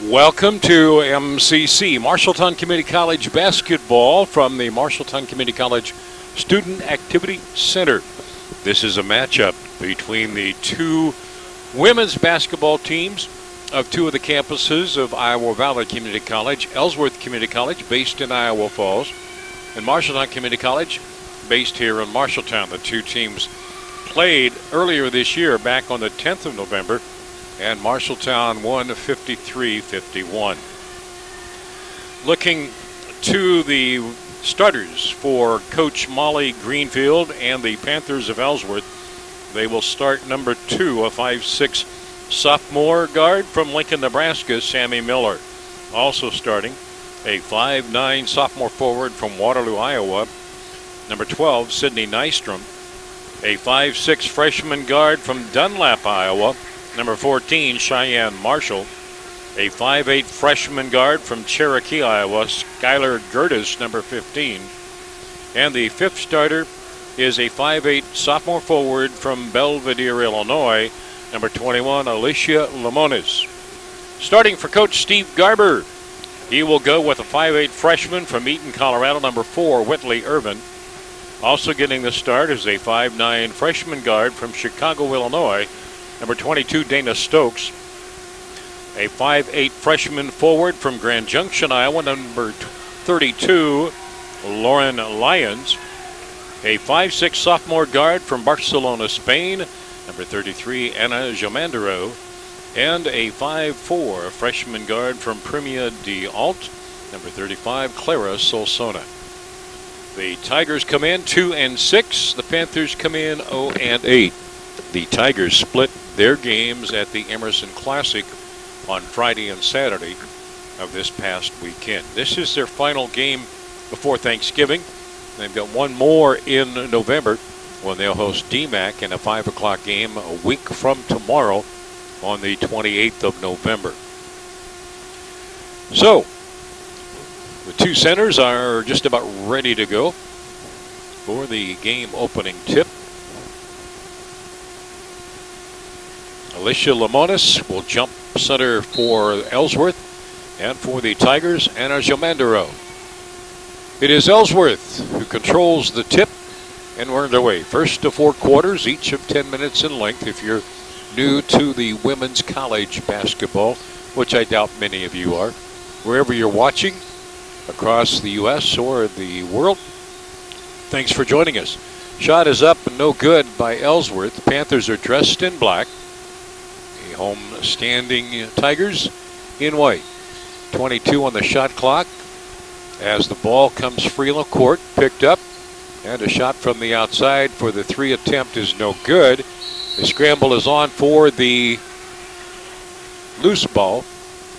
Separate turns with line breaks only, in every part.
Welcome to MCC, Marshalltown Community College basketball from the Marshalltown Community College Student Activity Center. This is a matchup between the two women's basketball teams of two of the campuses of Iowa Valley Community College, Ellsworth Community College, based in Iowa Falls, and Marshalltown Community College, based here in Marshalltown. The two teams played earlier this year, back on the 10th of November, and Marshalltown won 53-51. Looking to the starters for Coach Molly Greenfield and the Panthers of Ellsworth. They will start number 2, a 5'6" sophomore guard from Lincoln, Nebraska, Sammy Miller. Also starting, a 5'9" sophomore forward from Waterloo, Iowa, number 12, Sydney Nystrom. A 5'6" freshman guard from Dunlap, Iowa, number 14, Cheyenne Marshall. A 5'8" freshman guard from Cherokee, Iowa, Skylar Gertis, number 15. And the fifth starter is a 5'8" sophomore forward from Belvedere, Illinois, number 21, Alicia Limones. Starting for Coach Steve Garber, he will go with a 5'8" freshman from Eaton, Colorado, number 4, Whitley Irvin. Also getting the start is a 5'9" freshman guard from Chicago, Illinois, number 22, Dana Stokes. A 5'8" freshman forward from Grand Junction, Iowa, number 32, Lauren Lyons. A 5'6" sophomore guard from Barcelona, Spain, number 33, Anna Jamandero. And a 5'4" freshman guard from Premia de Alt, number 35, Clara Solsona. The Tigers come in 2-6. The Panthers come in 0-8. The Tigers split their games at the Emerson Classic on Friday and Saturday of this past weekend. This is their final game before Thanksgiving. They've got one more in November when they'll host DMAC in a 5 o'clock game a week from tomorrow on the 28th of November. So, the two centers are just about ready to go for the game opening tip. Alicia Limones will jump center for Ellsworth, and for the Tigers, Anna Jamandero. It is Ellsworth who controls the tip, and we're underway. First to 4 quarters, each of 10 minutes in length. If you're new to the women's college basketball, which I doubt many of you are, wherever you're watching, across the U.S. or the world, thanks for joining us. Shot is up and no good by Ellsworth. The Panthers are dressed in black. The home standing Tigers in white. 22 on the shot clock as the ball comes free on the court, picked up, and a shot from the outside for the 3 attempt is no good. The scramble is on for the loose ball.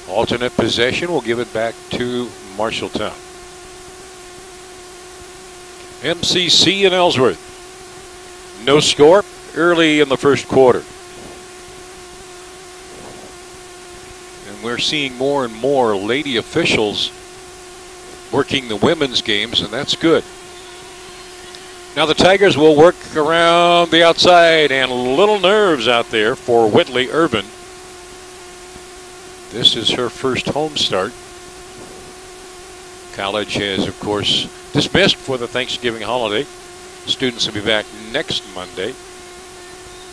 Alternate possession will give it back to Marshalltown. MCC and Ellsworth. No score early in the first quarter. And we're seeing more and more lady officials working the women's games, and that's good. Now the Tigers will work around the outside, and little nerves out there for Whitley Irvin. This is her first home start. College has, of course, dismissed for the Thanksgiving holiday. Students will be back next Monday.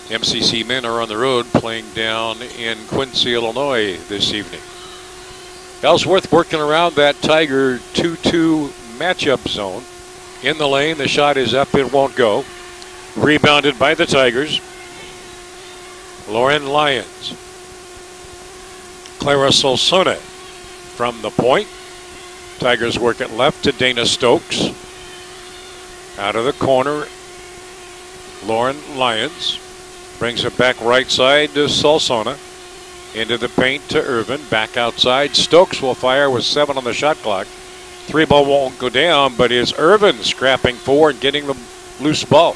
MCC men are on the road playing down in Quincy, Illinois this evening. Ellsworth working around that Tiger 2-2 matchup zone. In the lane, the shot is up, it won't go. Rebounded by the Tigers. Lauren Lyons. Clara Solsona from the point. Tigers work it left to Dana Stokes. Out of the corner, Lauren Lyons brings it back right side to Solsona. Into the paint to Irvin. Back outside. Stokes will fire with 7 on the shot clock. 3 ball won't go down, but is Irvin scrapping forward, getting the loose ball.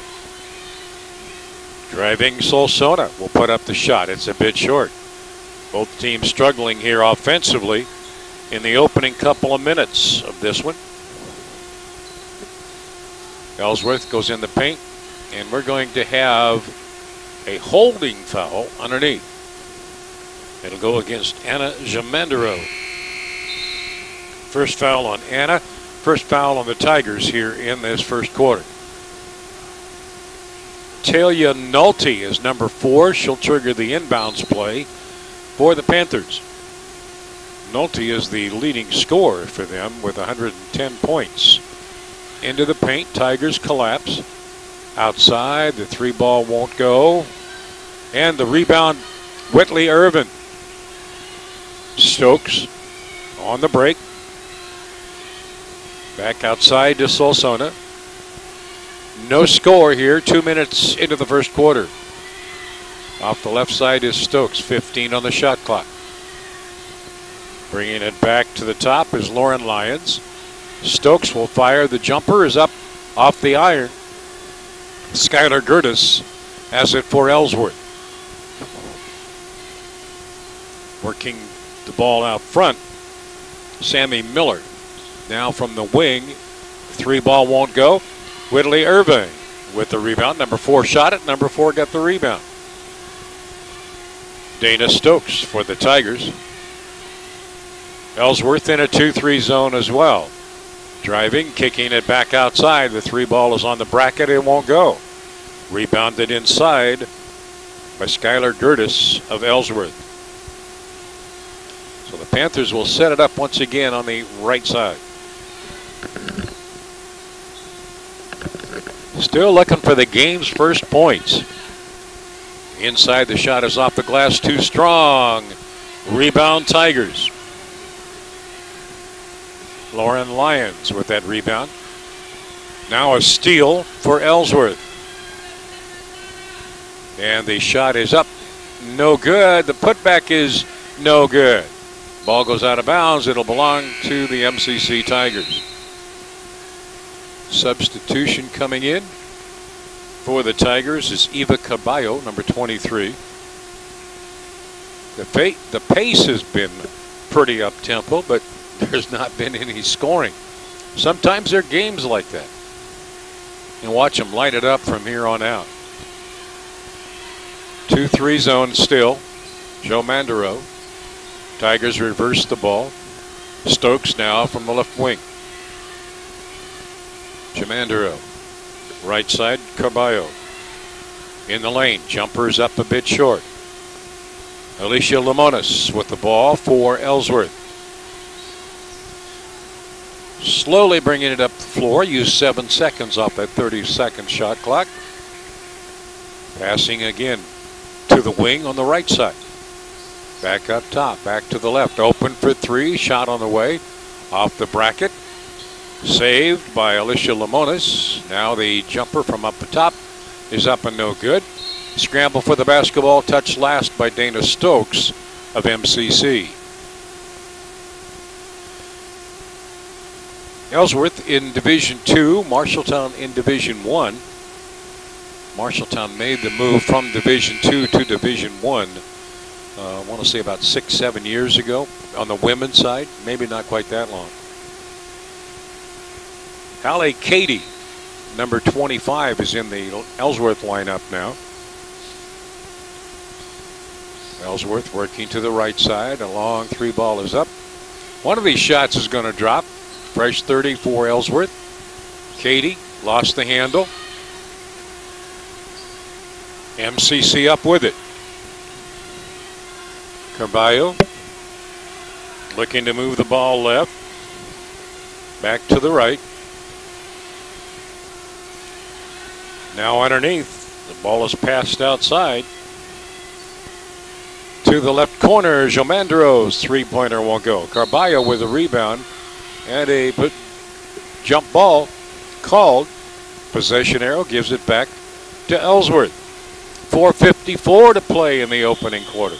Driving Solsona will put up the shot. It's a bit short. Both teams struggling here offensively in the opening couple of minutes of this one. Ellsworth goes in the paint, and we're going to have a holding foul underneath. It'll go against Anna Jamandero. First foul on Anna. First foul on the Tigers here in this first quarter. Talia Nolte is number 4. She'll trigger the inbounds play for the Panthers. Nolte is the leading scorer for them with 110 points. Into the paint, Tigers collapse. Outside, the 3-ball won't go. And the rebound, Whitley Irvin. Stokes on the break. Back outside to Solsona. No score here, 2 minutes into the first quarter. Off the left side is Stokes, 15 on the shot clock. Bringing it back to the top is Lauren Lyons. Stokes will fire. The jumper is up off the iron. Skylar Gertis has it for Ellsworth. Working the ball out front, Sammy Miller. Now from the wing, 3-ball won't go. Whitley Irving with the rebound. Number 4 shot it. Number 4 got the rebound. Dana Stokes for the Tigers. Ellsworth in a 2-3 zone as well. Driving, kicking it back outside. The 3-ball is on the bracket. It won't go. Rebounded inside by Skylar Gertis of Ellsworth. So the Panthers will set it up once again on the right side. Still looking for the game's first points. Inside, the shot is off the glass, too strong. Rebound, Tigers. Lauren Lyons with that rebound. Now a steal for Ellsworth. And the shot is up. No good. The putback is no good. Ball goes out of bounds. It'll belong to the MCC Tigers. Substitution coming in for the Tigers is Eva Caballo, number 23. The pace has been pretty up-tempo, but there's not been any scoring. Sometimes there are games like that. And watch them light it up from here on out. 2-3 zone still. Joe Mandero. Tigers reverse the ball. Stokes now from the left wing. Jamandero. Right side, Carballo. In the lane, jumpers up a bit short. Alicia Limones with the ball for Ellsworth. Slowly bringing it up the floor. Use 7 seconds off that 30-second shot clock. Passing again to the wing on the right side. Back up top, back to the left. Open for 3. Shot on the way. Off the bracket. Saved by Alicia Limones. Now the jumper from up the top is up and no good. Scramble for the basketball. Touched last by Dana Stokes of MCC. Ellsworth in Division 2. Marshalltown in Division 1. Marshalltown made the move from Division 2 to Division 1. I want to say about 6-7 years ago on the women's side. Maybe not quite that long. Hallie Cady, number 25, is in the Ellsworth lineup now. Ellsworth working to the right side. A long 3-ball is up. One of these shots is going to drop. Fresh 30 for Ellsworth. Cady lost the handle. MCC up with it. Carballo looking to move the ball left. Back to the right. Now underneath. The ball is passed outside. To the left corner. Jomandero's 3-pointer won't go. Carballo with a rebound. And a jump ball called. Possession arrow gives it back to Ellsworth. 4:54 to play in the opening quarter.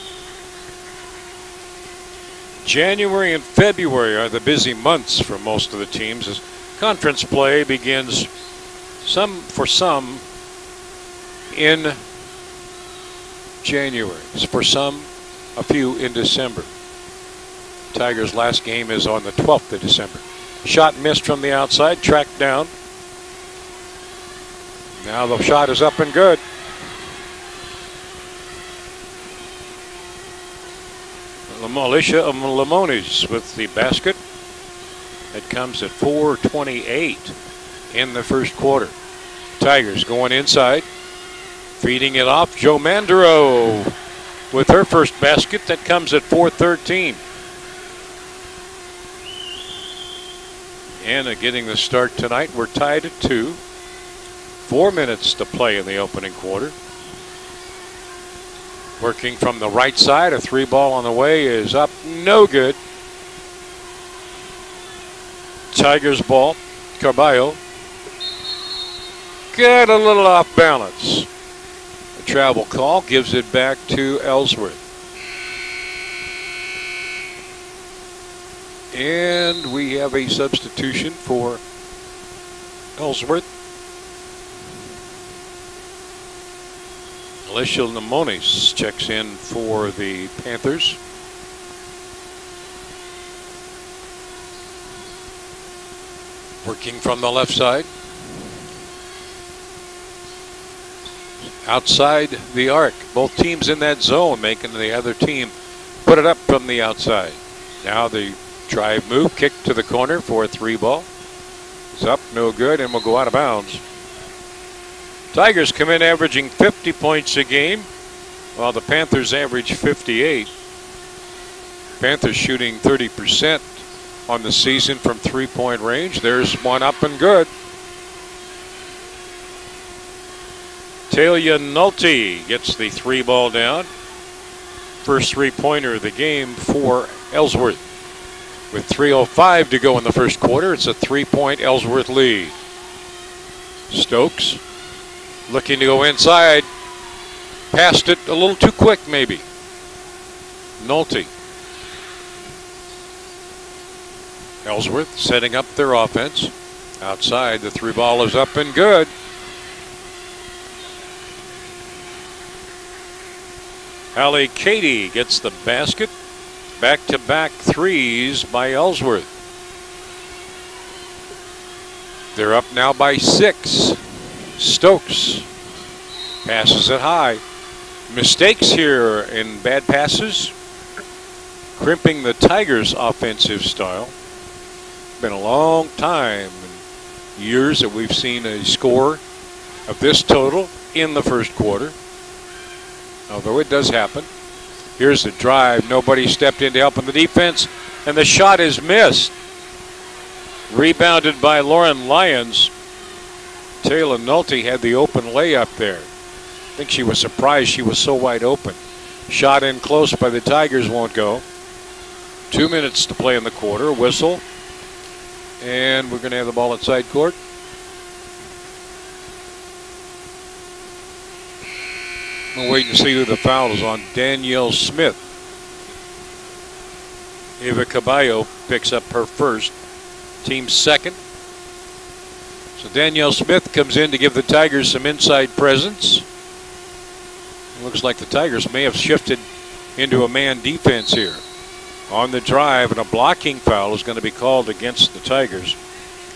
January and February are the busy months for most of the teams as conference play begins for some in January. For some, a few in December. Tigers' last game is on the 12th of December. Shot missed from the outside, tracked down. Now the shot is up and good. Alicia Limones with the basket. It comes at 4:28 in the first quarter. Tigers going inside. Feeding it off. Joe Mandaro with her first basket. That comes at 4:13. Anna getting the start tonight. We're tied at 2. 4 minutes to play in the opening quarter. Working from the right side. A 3-ball on the way is up. No good. Tigers ball. Carballo. Got a little off balance. A travel call gives it back to Ellsworth. And we have a substitution for Ellsworth. Alicia Limones checks in for the Panthers. Working from the left side. Outside the arc. Both teams in that zone, making the other team put it up from the outside. Now the drive move, kick to the corner for a 3-ball. It's up, no good, and will go out of bounds. Tigers come in averaging 50 points a game, while the Panthers average 58. Panthers shooting 30% on the season from 3-point range. There's one up and good. Talia Nolte gets the 3-ball down. First 3-pointer of the game for Ellsworth. With 3:05 to go in the first quarter, it's a 3-point Ellsworth lead. Stokes looking to go inside. Passed it a little too quick, maybe. Nolte. Ellsworth setting up their offense. Outside, the 3-ball is up and good. Hallie Katie gets the basket. Back-to-back threes by Ellsworth. They're up now by 6. Stokes passes it high. Mistakes here in bad passes, crimping the Tigers' offensive style. Been a long time, years that we've seen a score of this total in the first quarter, although it does happen. Here's the drive. Nobody stepped in to help in the defense, and the shot is missed. Rebounded by Lauren Lyons. Taylor Nolte had the open layup there. I think she was surprised she was so wide open. Shot in close by the Tigers, won't go. 2 minutes to play in the quarter. Whistle. And we're going to have the ball at side court. We'll wait and see who the foul is on. Danielle Smith. Eva Caballo picks up her first. Team second. So Danielle Smith comes in to give the Tigers some inside presence. It looks like the Tigers may have shifted into a man defense here. On the drive, and a blocking foul is going to be called against the Tigers.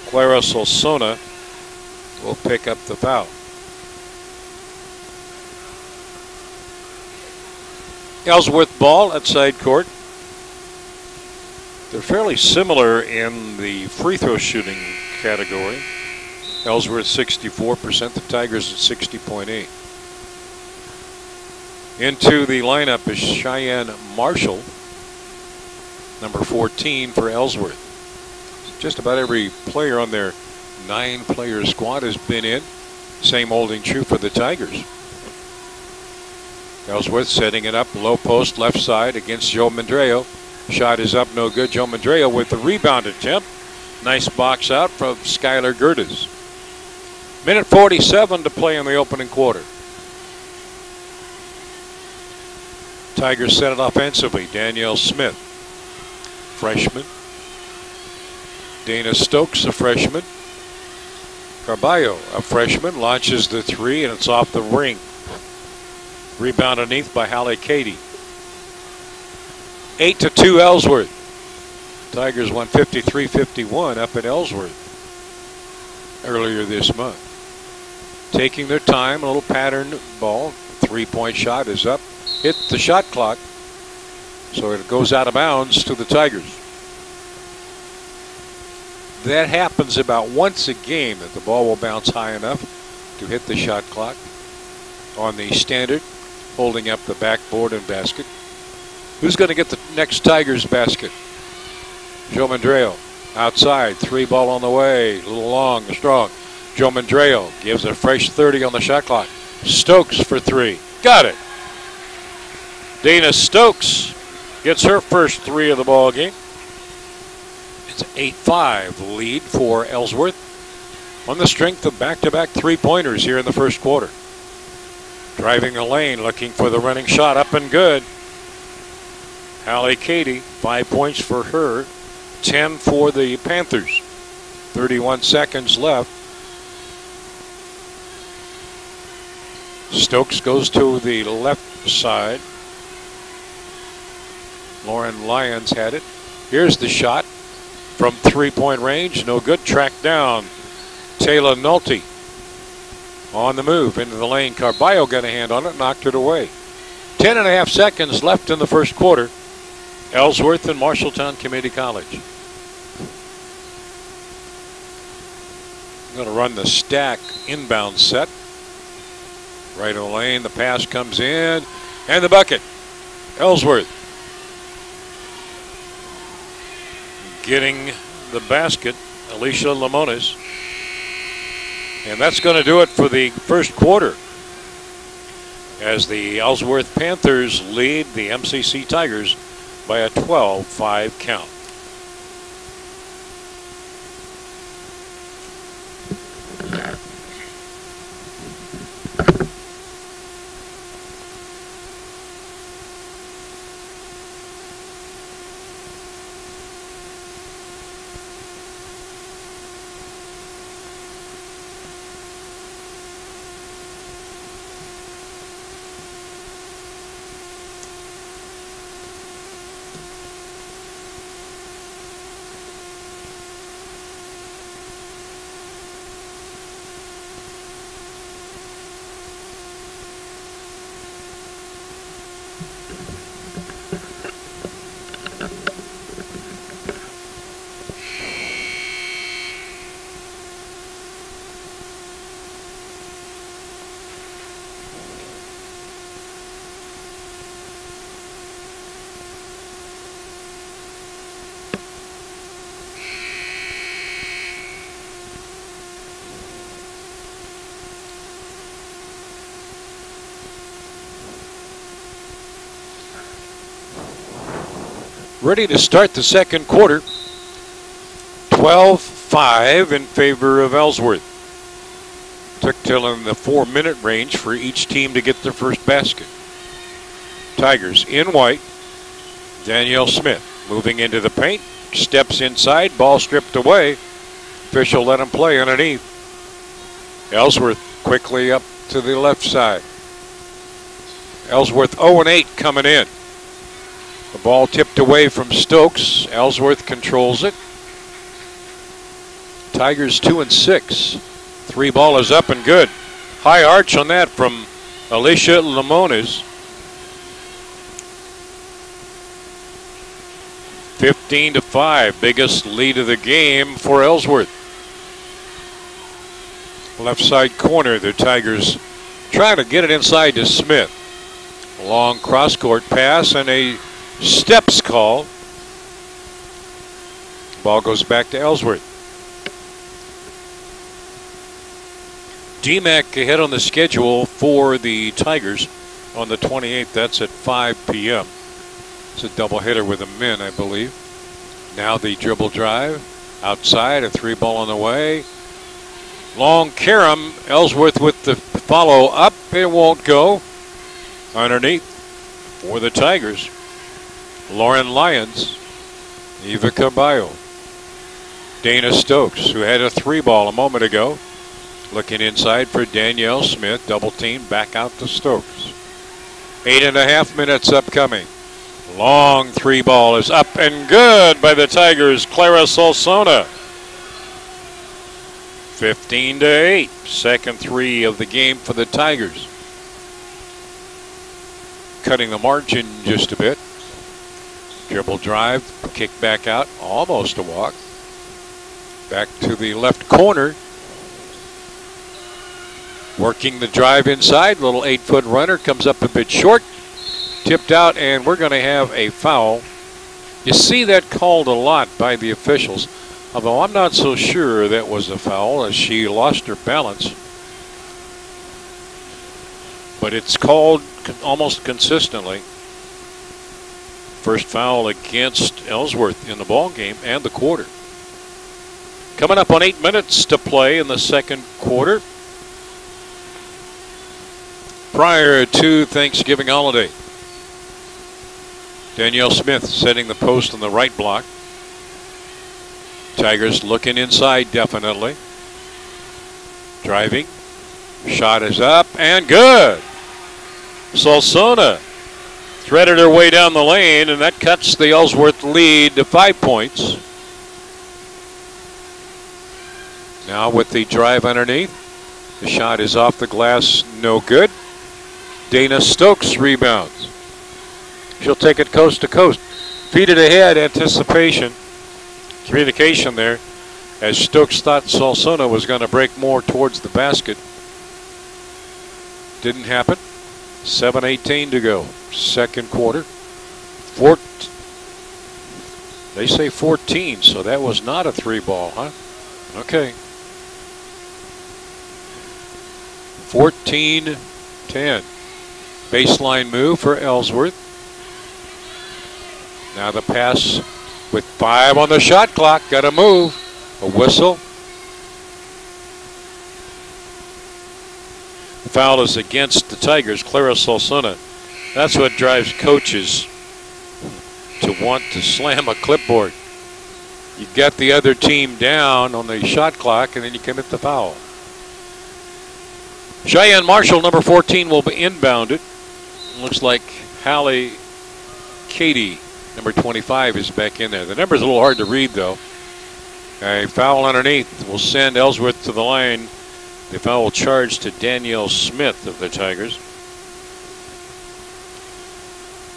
Clara Solsona will pick up the foul. Ellsworth ball at side court. They're fairly similar in the free throw shooting category. Ellsworth 64%, the Tigers at 60.8. Into the lineup is Cheyenne Marshall, number 14 for Ellsworth. Just about every player on their 9-player squad has been in. Same holding true for the Tigers. Ellsworth setting it up, low post left side against Joe Mandreo. Shot is up, no good. Joe Mandreo with the rebound attempt. Nice box out from Skylar Gerdes. Minute 47 to play in the opening quarter. Tigers set it offensively. Danielle Smith, freshman. Dana Stokes, a freshman. Carballo, a freshman, launches the 3, and it's off the ring. Rebound underneath by Hallie Katie. 8-2 Ellsworth. Tigers won 53-51 up at Ellsworth earlier this month. Taking their time, a little pattern ball. 3-point shot is up. Hit the shot clock. So it goes out of bounds to the Tigers. That happens about once a game, that the ball will bounce high enough to hit the shot clock on the standard, holding up the backboard and basket. Who's going to get the next Tigers basket? Joe Mandreo outside, 3 ball on the way, a little long, strong. Joe Mandreo gives a fresh 30 on the shot clock. Stokes for 3. Got it. Dana Stokes gets her first 3 of the ball game. It's 8-5 lead for Ellsworth on the strength of back-to-back 3-pointers here in the first quarter. Driving the lane, looking for the running shot, up and good. Hallie Katie, 5 points for her, 10 for the Panthers. 31 seconds left. Stokes goes to the left side. Lauren Lyons had it. Here's the shot from 3-point range. No good. Tracked down. Taylor Nolte on the move into the lane. Carballo got a hand on it, knocked it away. 10.5 seconds left in the first quarter. Ellsworth and Marshalltown Community College. I'm going to run the stack inbound set. Right in the lane, the pass comes in, and the bucket. Ellsworth getting the basket, Alicia Lamones. And that's going to do it for the first quarter, as the Ellsworth Panthers lead the MCC Tigers by a 12-5 count. Ready to start the second quarter. 12-5 in favor of Ellsworth. Took till in the 4-minute range for each team to get their first basket. Tigers in white. Danielle Smith moving into the paint. Steps inside. Ball stripped away. Official let him play underneath. Ellsworth quickly up to the left side. Ellsworth 0-8 coming in. The ball tipped away from Stokes. Ellsworth controls it. Tigers 2-6. 3 ball is up and good. High arch on that from Alicia Lamones. 15-5. Biggest lead of the game for Ellsworth. Left side corner, the Tigers trying to get it inside to Smith. Long cross-court pass and a steps call. Ball goes back to Ellsworth. DMAC ahead on the schedule for the Tigers on the 28th. That's at 5 p.m. It's a doubleheader with the men, I believe. Now the dribble drive. Outside, a 3 ball on the way. Long carom. Ellsworth with the follow up. It won't go. Underneath for the Tigers. Lauren Lyons, Eva Carballo, Dana Stokes, who had a 3 ball a moment ago. Looking inside for Danielle Smith. Double team back out to Stokes. 8.5 minutes upcoming. Long 3 ball is up and good by the Tigers. Clara Solsona. 15-8. Second 3 of the game for the Tigers. Cutting the margin just a bit. Dribble drive, kick back out, almost a walk. Back to the left corner. Working the drive inside, little 8-foot runner comes up a bit short. Tipped out, and we're going to have a foul. You see that called a lot by the officials, although I'm not so sure that was a foul as she lost her balance. But it's called almost consistently. First foul against Ellsworth in the ball game and the quarter. Coming up on 8 minutes to play in the second quarter, prior to Thanksgiving holiday. Danielle Smith setting the post on the right block. Tigers looking inside definitely. Driving. Shot is up and good. Solsona threaded her way down the lane, and that cuts the Ellsworth lead to 5 points. Now with the drive underneath. The shot is off the glass, no good. Dana Stokes rebounds. She'll take it coast to coast. Feed it ahead, anticipation. Communication there as Stokes thought Solsona was going to break more towards the basket. Didn't happen. 7:18 to go. Second quarter. They say 14, so that was not a 3-ball, huh? Okay. 14-10. Baseline move for Ellsworth. Now the pass with 5 on the shot clock. Got to move. A whistle. The foul is against the Tigers. Clara Solsona. That's what drives coaches to want to slam a clipboard. You get the other team down on the shot clock, and then you commit the foul. Cheyenne Marshall, number 14, will be inbounded. Looks like Hallie Katie, number 25, is back in there. The number's a little hard to read, though. A foul underneath will send Ellsworth to the line. The foul will charge to Danielle Smith of the Tigers.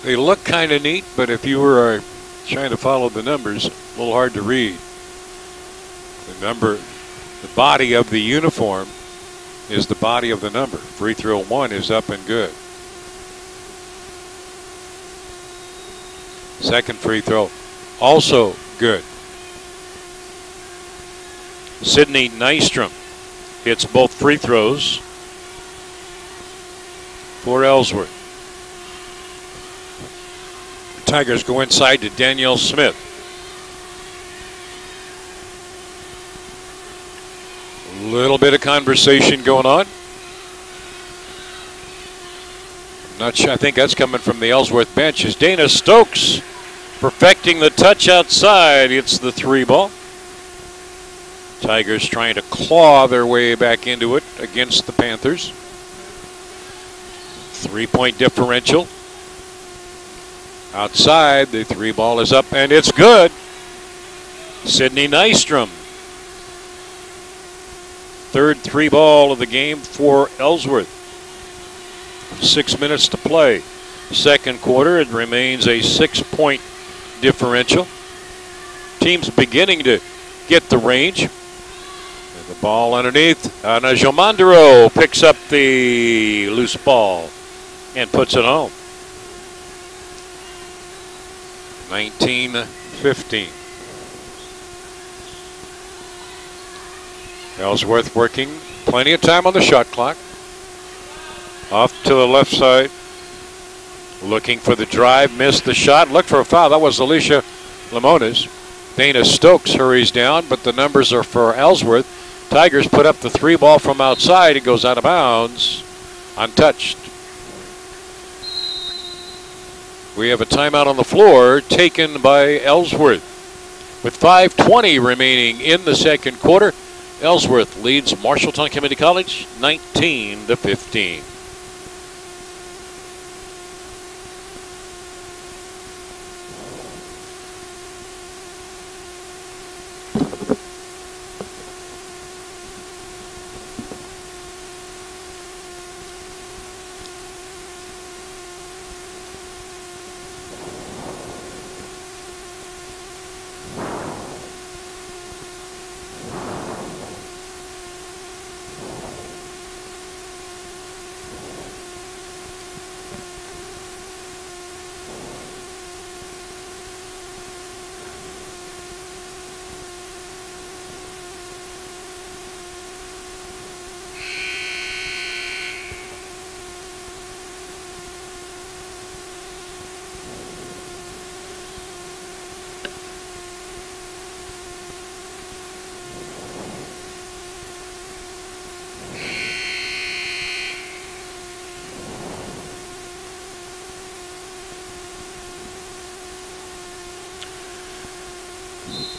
They look kind of neat, but if you were trying to follow the numbers, a little hard to read. The body of the uniform is the body of the number. Free throw 1 is up and good. Second free throw, also good. Sydney Nystrom hits both free throws for Ellsworth. The Tigers go inside to Danielle Smith. A little bit of conversation going on. Not sure. I think that's coming from the Ellsworth bench. Is Dana Stokes perfecting the touch outside? It's the 3-ball. Tigers trying to claw their way back into it against the Panthers. 3-point differential. Outside, the 3-ball is up and it's good. Sydney Nystrom. Third 3-ball of the game for Ellsworth. 6 minutes to play. Second quarter, it remains a 6-point differential. Team's beginning to get the range. And the ball underneath. Ana Jomandero picks up the loose ball and puts it home. 19-15. Ellsworth working. Plenty of time on the shot clock. Off to the left side. Looking for the drive. Missed the shot. Looked for a foul. That was Alicia Limones. Dana Stokes hurries down, but the numbers are for Ellsworth. Tigers put up the 3-ball from outside. It goes out of bounds. Untouched. We have a timeout on the floor taken by Ellsworth. With 5:20 remaining in the second quarter, Ellsworth leads Marshalltown Community College 19-15.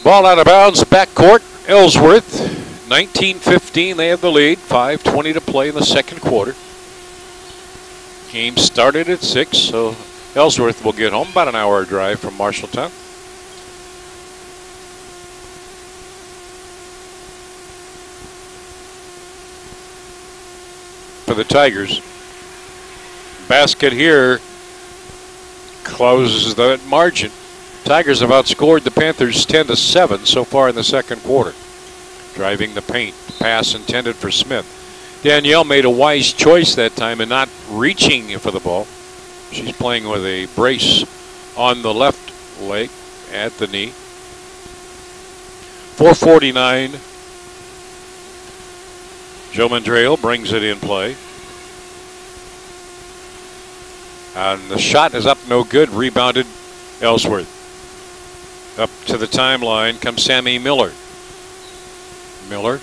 Ball out of bounds, backcourt. Ellsworth, 19-15, they have the lead. 5:20 to play in the second quarter. Game started at 6, so Ellsworth will get home about an hour drive from Marshalltown. For the Tigers, basket here closes that margin. Tigers have outscored the Panthers 10-7 so far in the second quarter. Driving the paint, pass intended for Smith. Danielle made a wise choice that time in not reaching for the ball. She's playing with a brace on the left leg at the knee. 4:49. Joe Mandrell brings it in play. And the shot is up, no good. Rebounded Ellsworth. Up to the timeline comes Sammy Miller. Miller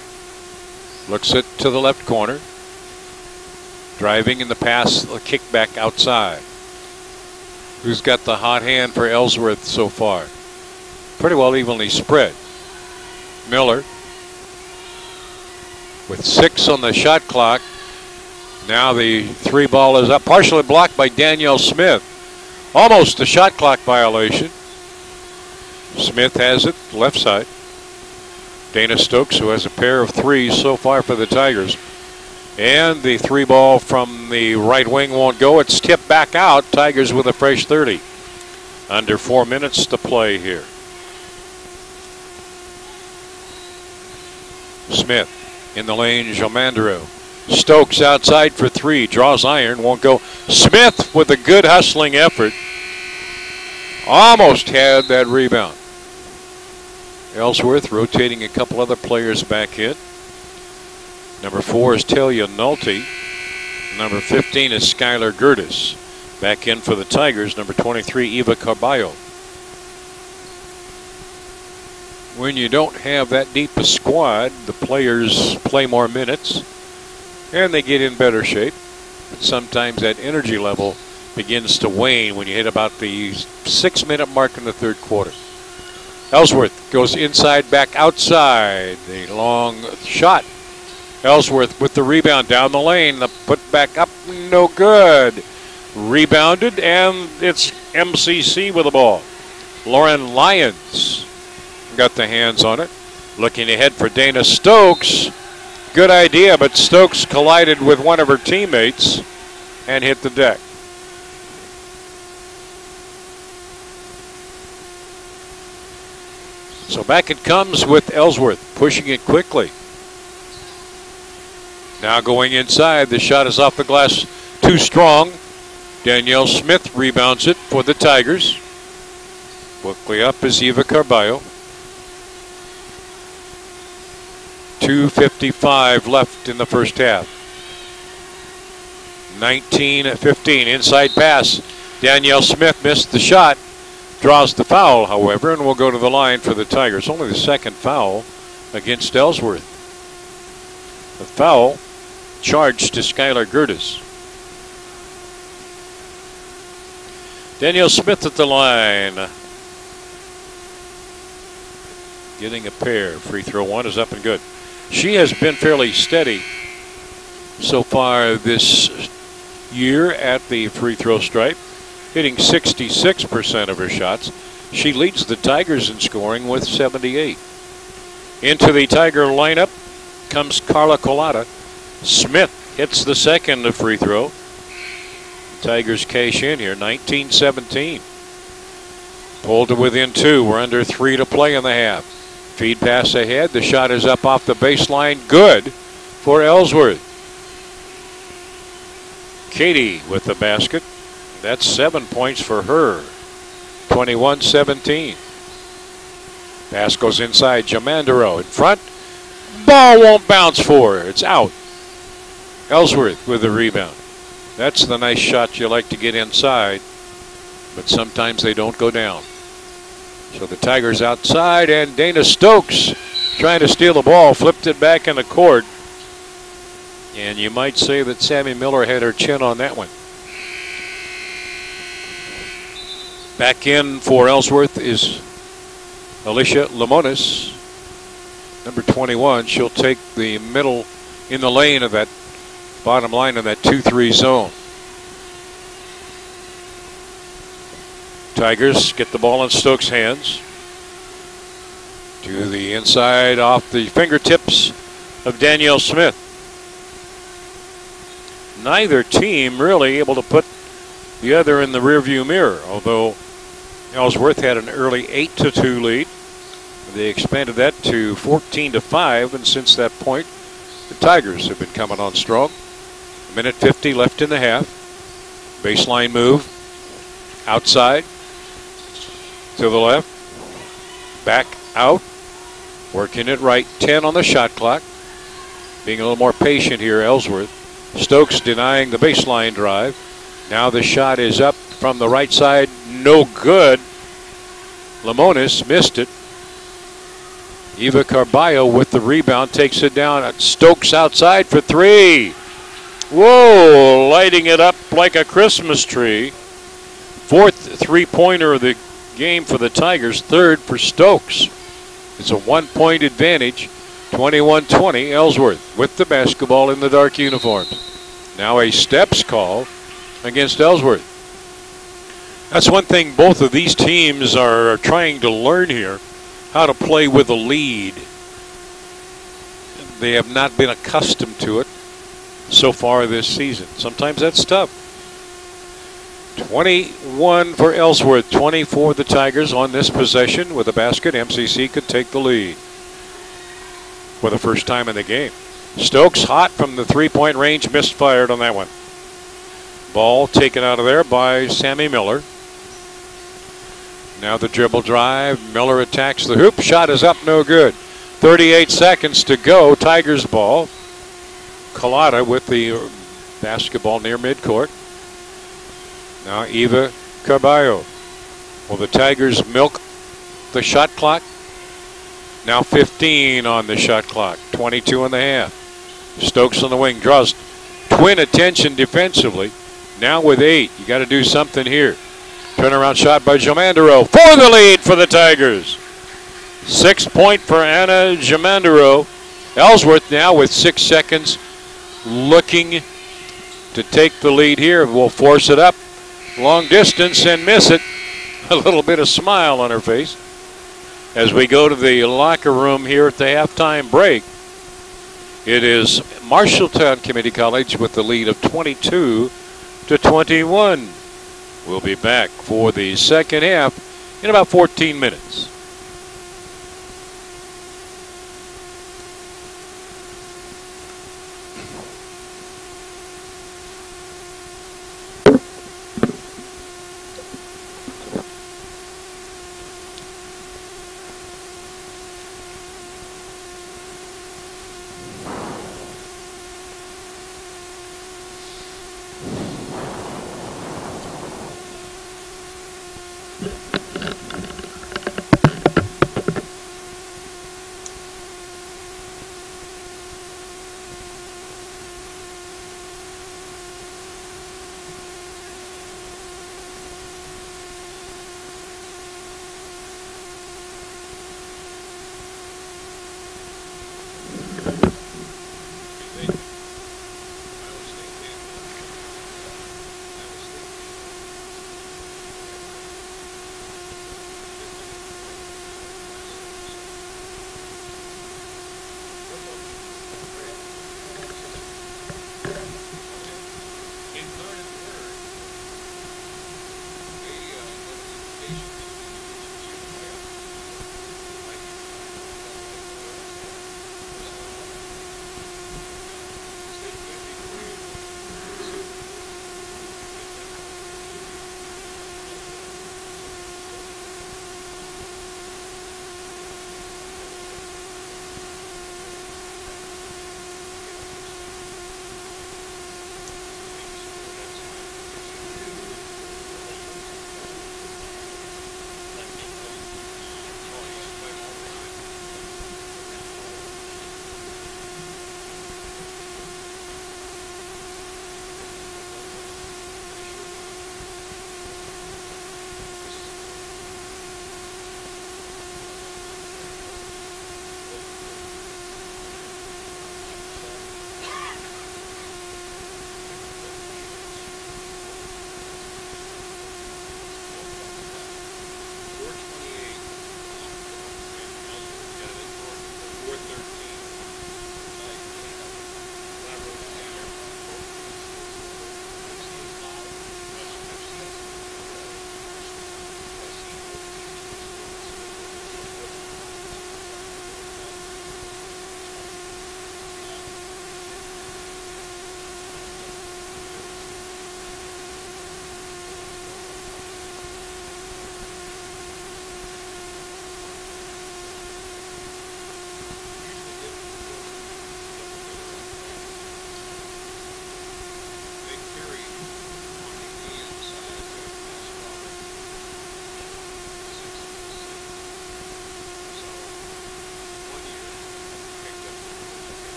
looks it to the left corner. Driving in the pass, a kick back outside. Who's got the hot hand for Ellsworth so far? Pretty well evenly spread. Miller with 6 on the shot clock. Now the 3 ball is up, partially blocked by Danielle Smith. Almost a shot clock violation. Smith has it, left side. Dana Stokes, who has a pair of 3s so far for the Tigers. And the 3 ball from the right wing won't go. It's tipped back out. Tigers with a fresh 30. Under 4 minutes to play here. Smith in the lane, Jomandro. Stokes outside for 3. Draws iron, won't go. Smith with a good hustling effort. Almost had that rebound. Ellsworth rotating a couple other players back in. Number 4 is Talia Nolte. Number 15 is Skylar Gertis. Back in for the Tigers, number 23, Eva Carballo. When you don't have that deep a squad, the players play more minutes and they get in better shape. But sometimes that energy level begins to wane when you hit about the 6-minute mark in the third quarter. Ellsworth goes inside, back outside. The long shot. Ellsworth with the rebound down the lane. The put back up, no good. Rebounded, and it's MCC with the ball. Lauren Lyons got the hands on it. Looking ahead for Dana Stokes. Good idea, but Stokes collided with one of her teammates and hit the deck. So back it comes with Ellsworth, pushing it quickly. Now going inside, the shot is off the glass, too strong. Danielle Smith rebounds it for the Tigers. Quickly up is Eva Carballo. 2:55 left in the first half. 19-15, inside pass. Danielle Smith missed the shot. Draws the foul, however, and will go to the line for the Tigers. Only the second foul against Ellsworth. The foul charged to Skylar Gertis. Danielle Smith at the line. Getting a pair. Free throw 1 is up and good. She has been fairly steady so far this year at the free throw stripe, hitting 66% of her shots. She leads the Tigers in scoring with 78. Into the Tiger lineup comes Carla Colada. Smith hits the second free throw. Tigers cash in here, 19-17. Pulled to within 2. We're under 3 to play in the half. Feed pass ahead. The shot is up off the baseline. Good for Ellsworth. Katie with the basket. That's 7 points for her. 21-17. Pass goes inside. Jamandero in front. Ball won't bounce for her. It's out. Ellsworth with the rebound. That's the nice shot you like to get inside, but sometimes they don't go down. So the Tigers outside, and Dana Stokes trying to steal the ball, flipped it back in the court. And you might say that Sammy Miller had her chin on that one. Back in for Ellsworth is Alicia Lemonis, number 21. She'll take the middle in the lane of that bottom line of that 2-3 zone. Tigers get the ball in Stokes' hands. To the inside off the fingertips of Danielle Smith. Neither team really able to put the other in the rearview mirror, although Ellsworth had an early 8-2 lead. They expanded that to 14-5, and since that point, the Tigers have been coming on strong. 1:50 left in the half. Baseline move. Outside. To the left. Back out. Working it right. 10 on the shot clock. Being a little more patient here, Ellsworth. Stokes denying the baseline drive. Now the shot is up from the right side. No good. Lemonis missed it. Eva Carballo with the rebound takes it down. Stokes outside for 3. Whoa, lighting it up like a Christmas tree. 4th three-pointer of the game for the Tigers, 3rd for Stokes. It's a 1-point advantage, 21-20. Ellsworth with the basketball in the dark uniforms. Now a steps call against Ellsworth. That's one thing both of these teams are trying to learn here, how to play with a lead. They have not been accustomed to it so far this season. Sometimes that's tough. 21 for Ellsworth, 20 for the Tigers on this possession. With a basket, MCC could take the lead for the first time in the game. Stokes hot from the three-point range, misfired on that one. Ball taken out of there by Sammy Miller. Now the dribble drive. Miller attacks the hoop. Shot is up, no good. 38 seconds to go. Tigers ball. Collada with the basketball near midcourt. Now Eva Carballo. Will the Tigers milk the shot clock? Now 15 on the shot clock. 22 and a half. Stokes on the wing draws twin attention defensively. Now with 8. You got to do something here. Turnaround shot by Jamandero for the lead for the Tigers. 6-point for Anna Jamandero. Ellsworth now with 6 seconds looking to take the lead here. Will force it up long distance and miss it. A little bit of smile on her face as we go to the locker room here at the halftime break. It is Marshalltown Community College with the lead of 22-21. We'll be back for the second half in about 14 minutes.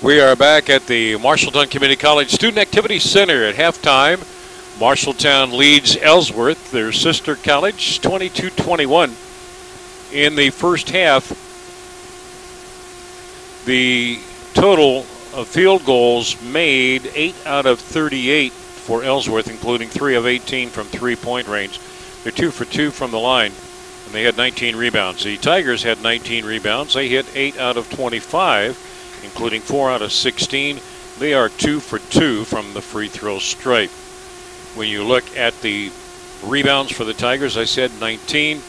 We are back at the Marshalltown Community College Student Activity Center at halftime. Marshalltown leads Ellsworth, their sister college, 22-21. In the first half, the total of field goals made, 8 out of 38 for Ellsworth, including 3 of 18 from three-point range. They're 2 for 2 from the line, and they had 19 rebounds. The Tigers had 19 rebounds. They hit 8 out of 25. Including 4 out of 16. They are 2 for 2 from the free throw stripe. When you look at the rebounds for the Tigers, I said 19.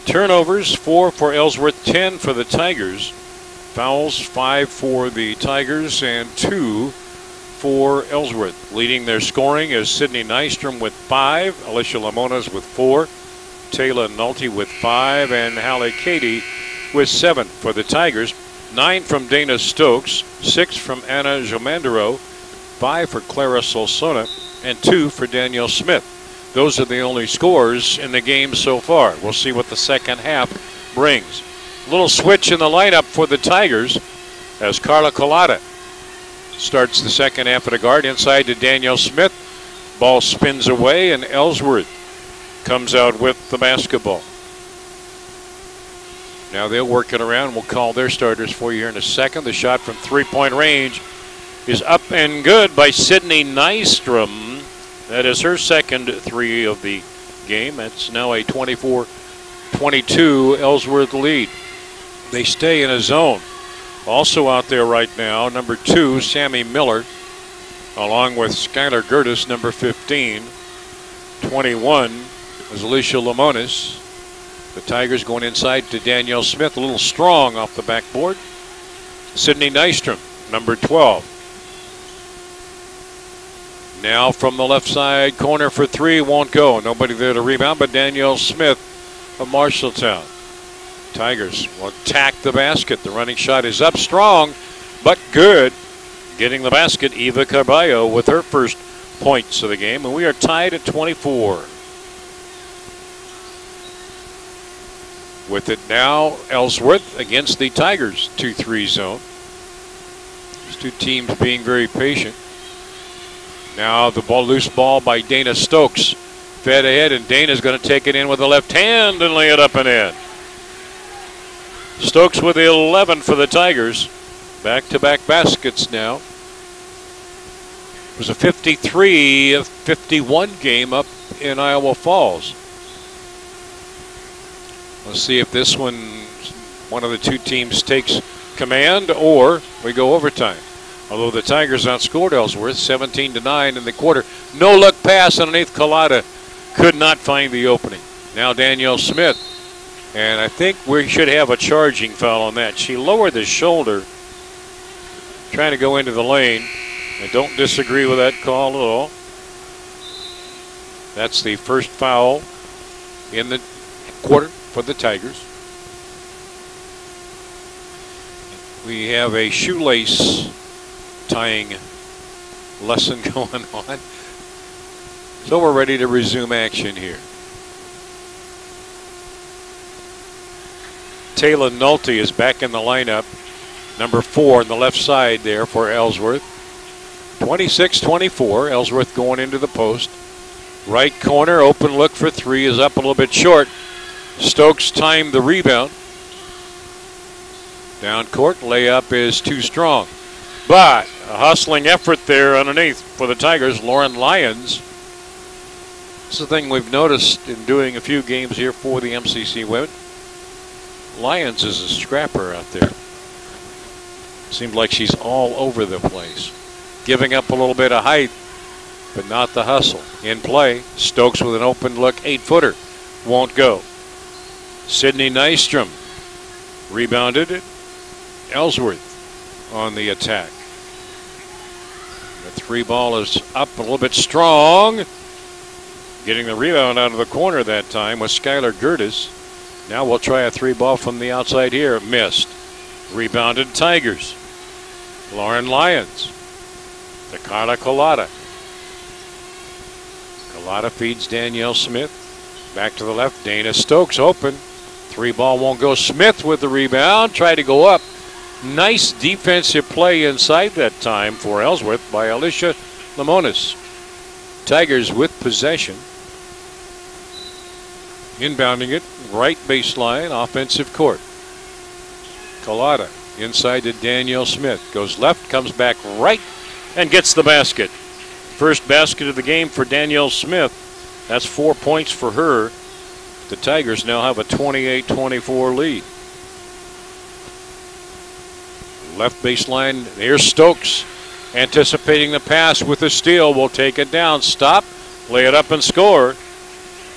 Turnovers, 4 for Ellsworth, 10 for the Tigers. Fouls, 5 for the Tigers and 2 for Ellsworth. Leading their scoring is Sydney Nystrom with 5, Alicia Lamonas with 4, Taylor Nolte with 5, and Hallie Cady with 7 for the Tigers. 9 from Dana Stokes, 6 from Anna Jomandero, 5 for Clara Solsona, and 2 for Danielle Smith. Those are the only scores in the game so far. We'll see what the second half brings. A little switch in the lineup for the Tigers as Carla Collada starts the second half of the guard inside to Danielle Smith. Ball spins away and Ellsworth comes out with the basketball. Now they'll work it around. We'll call their starters for you here in a second. The shot from three-point range is up and good by Sydney Nystrom. That is her second 3 of the game. That's now a 24-22 Ellsworth lead. They stay in a zone. Also out there right now, number 2, Sammy Miller, along with Skylar Gertis, number 15. 21 is Alicia Lamonas. The Tigers going inside to Danielle Smith, a little strong off the backboard. Sydney Nystrom, number 12. Now from the left side corner for 3, won't go. Nobody there to rebound but Danielle Smith of Marshalltown. Tigers will attack the basket. The running shot is up strong, but good. Getting the basket, Eva Carballo with her first points of the game, and we are tied at 24. With it now, Ellsworth against the Tigers 2-3 zone. These two teams being very patient. Now the loose ball by Dana Stokes. Fed ahead, and Dana's going to take it in with the left hand and lay it up and in. Stokes with the 11 for the Tigers. Back-to-back baskets now. It was a 53-51 game up in Iowa Falls. Let's see if this one of the two teams takes command or we go overtime. Although the Tigers outscored Ellsworth 17-9 in the quarter. No look pass underneath Collada. Could not find the opening. Now Danielle Smith. And I think we should have a charging foul on that. She lowered the shoulder trying to go into the lane. I don't disagree with that call at all. That's the first foul in the quarter for the Tigers. We have a shoelace tying lesson going on. So we're ready to resume action here. Taylor Nolte is back in the lineup. Number 4 on the left side there for Ellsworth. 26-24. Ellsworth going into the post. Right corner, open look for 3 is up a little bit short. Stokes timed the rebound. Down court, layup is too strong. But a hustling effort there underneath for the Tigers. Lauren Lyons. It's the thing we've noticed in doing a few games here for the MCC women. Lyons is a scrapper out there. Seems like she's all over the place. Giving up a little bit of height, but not the hustle. In play, Stokes with an open look 8-footer. Won't go. Sydney Nystrom rebounded it. Ellsworth on the attack. The 3 ball is up a little bit strong. Getting the rebound out of the corner that time was Skylar Gertis. Now we'll try a 3 ball from the outside here. Missed. Rebounded Tigers. Lauren Lyons. To Carla Collada. Collada feeds Danielle Smith. Back to the left. Dana Stokes open. 3 ball won't go. Smith with the rebound. Tried to go up. Nice defensive play inside that time for Ellsworth by Alicia Lemonis. Tigers with possession. Inbounding it, right baseline, offensive court. Collada inside to Danielle Smith. Goes left, comes back right, and gets the basket. First basket of the game for Danielle Smith. That's 4 points for her. The Tigers now have a 28-24 lead. Left baseline, here's Stokes. Anticipating the pass with a steal. Will take it down, stop, lay it up and score.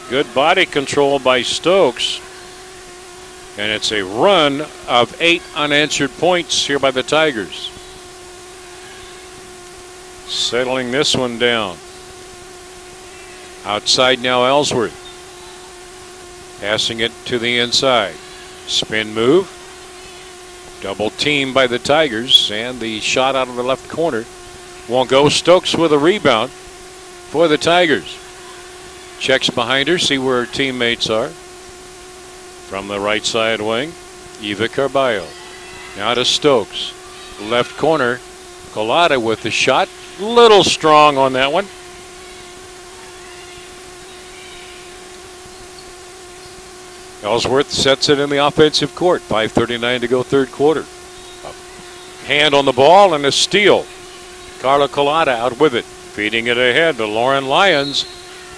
Good body control by Stokes. And it's a run of 8 unanswered points here by the Tigers. Settling this one down. Outside now Ellsworth. Passing it to the inside. Spin move. Double team by the Tigers, and the shot out of the left corner won't go. Stokes with a rebound for the Tigers. Checks behind her, see where her teammates are. From the right side wing, Eva Carballo. Now to Stokes. Left corner, Collada with the shot. Little strong on that one. Ellsworth sets it in the offensive court. 5:39 to go, third quarter. A hand on the ball and a steal. Carla Collada out with it. Feeding it ahead to Lauren Lyons.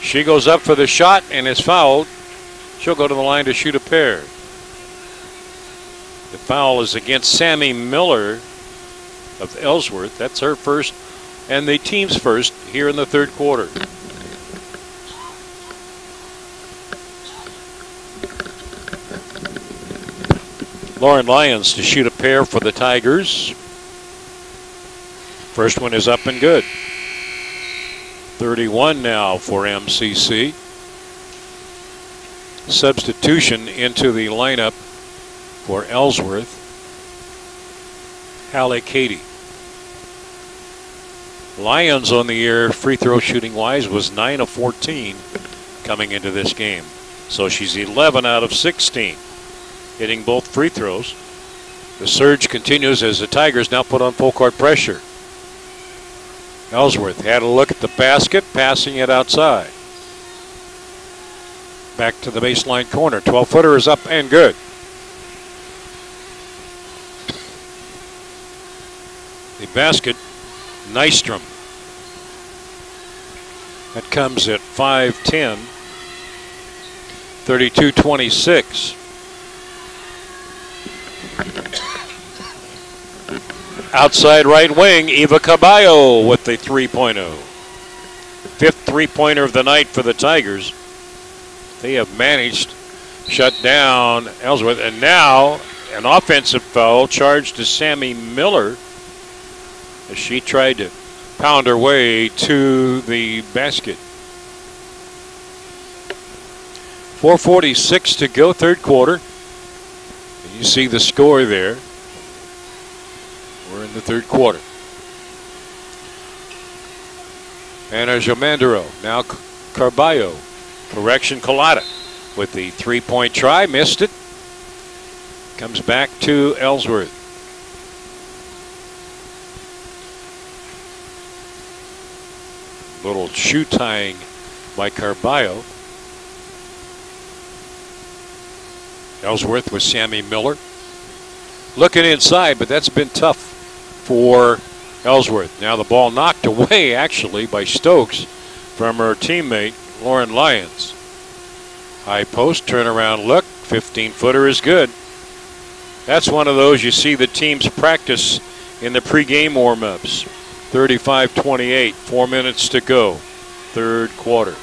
She goes up for the shot and is fouled. She'll go to the line to shoot a pair. The foul is against Sammy Miller of Ellsworth. That's her first and the team's first here in the third quarter. Lauren Lyons to shoot a pair for the Tigers. First one is up and good. 31 now for MCC. Substitution into the lineup for Ellsworth. Hallie Cady. Lyons on the year, free throw shooting wise, was 9 of 14 coming into this game. So she's 11 out of 16. Hitting both free throws. The surge continues as the Tigers now put on full court pressure. Ellsworth had a look at the basket, passing it outside. Back to the baseline corner. 12-footer is up and good. The basket, Nystrom. That comes at 5:10. 32-26. Outside right wing, Eva Caballo with the 3-pointer. Fifth three-pointer of the night for the Tigers. They have managed to shut down Ellsworth. And now an offensive foul charged to Sammy Miller as she tried to pound her way to the basket. 4:46 to go, third quarter. And you see the score there. We're in the third quarter. Anna Jamandero, now Carballo. Correction, Collada with the 3-point try, missed it. Comes back to Ellsworth. Little shoe tying by Carballo. Ellsworth with Sammy Miller. Looking inside, but that's been tough for Ellsworth. Now the ball knocked away actually by Stokes from her teammate Lauren Lyons. High post, turnaround look, 15-footer is good. That's one of those you see the teams practice in the pregame warm-ups. 35-28, 4 minutes to go, third quarter.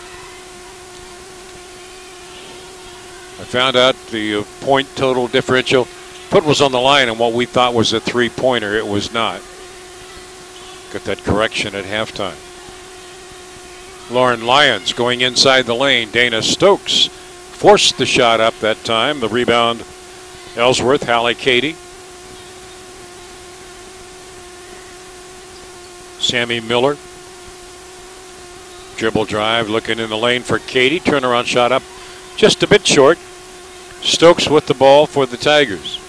I found out the point total differential. Put was on the line and what we thought was a 3-pointer. It was not. Got that correction at halftime. Lauren Lyons going inside the lane. Dana Stokes forced the shot up that time. The rebound, Ellsworth, Hallie Cady. Sammy Miller. Dribble drive, looking in the lane for Cady. Turnaround shot up just a bit short. Stokes with the ball for the Tigers.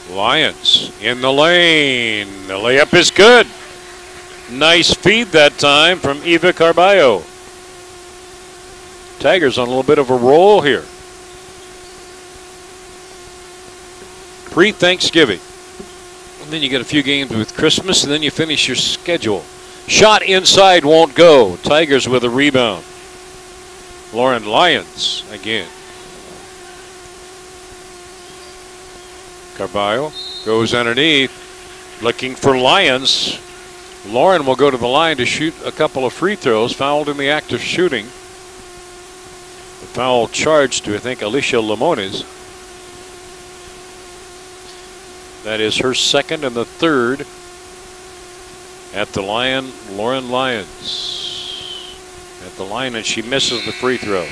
Lyons in the lane. The layup is good. Nice feed that time from Eva Carballo. Tigers on a little bit of a roll here. Pre-Thanksgiving. And then you get a few games with Christmas, and then you finish your schedule. Shot inside won't go. Tigers with a rebound. Lauren Lyons again. Carballo goes underneath, looking for Lyons. Lauren will go to the line to shoot a couple of free throws, fouled in the act of shooting. The foul charged to, I think, Alicia Limones. That is her second and the third at the line. Lauren Lyons at the line, and she misses the free throw.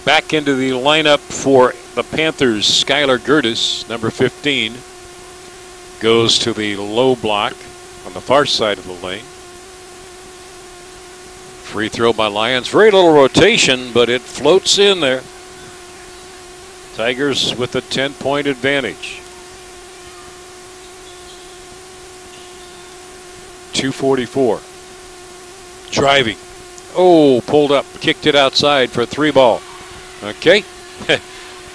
Back into the lineup for the Panthers, Skylar Gertis, number 15, goes to the low block on the far side of the lane. Free throw by Lyons. Very little rotation, but it floats in there. Tigers with a 10-point advantage. 2:44. Driving. Oh, pulled up, kicked it outside for a 3-ball. Okay,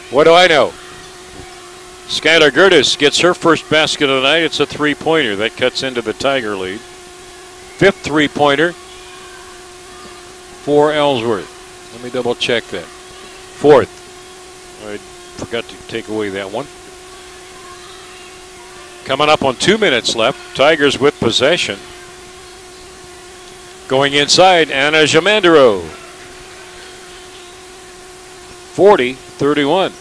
what do I know? Skylar Gertis gets her first basket of the night. It's a 3-pointer. That cuts into the Tiger lead. Fifth 3-pointer for Ellsworth. Let me double check that. Fourth. I forgot to take away that one. Coming up on 2 minutes left. Tigers with possession. Going inside, Anna Jamandero. 40-31.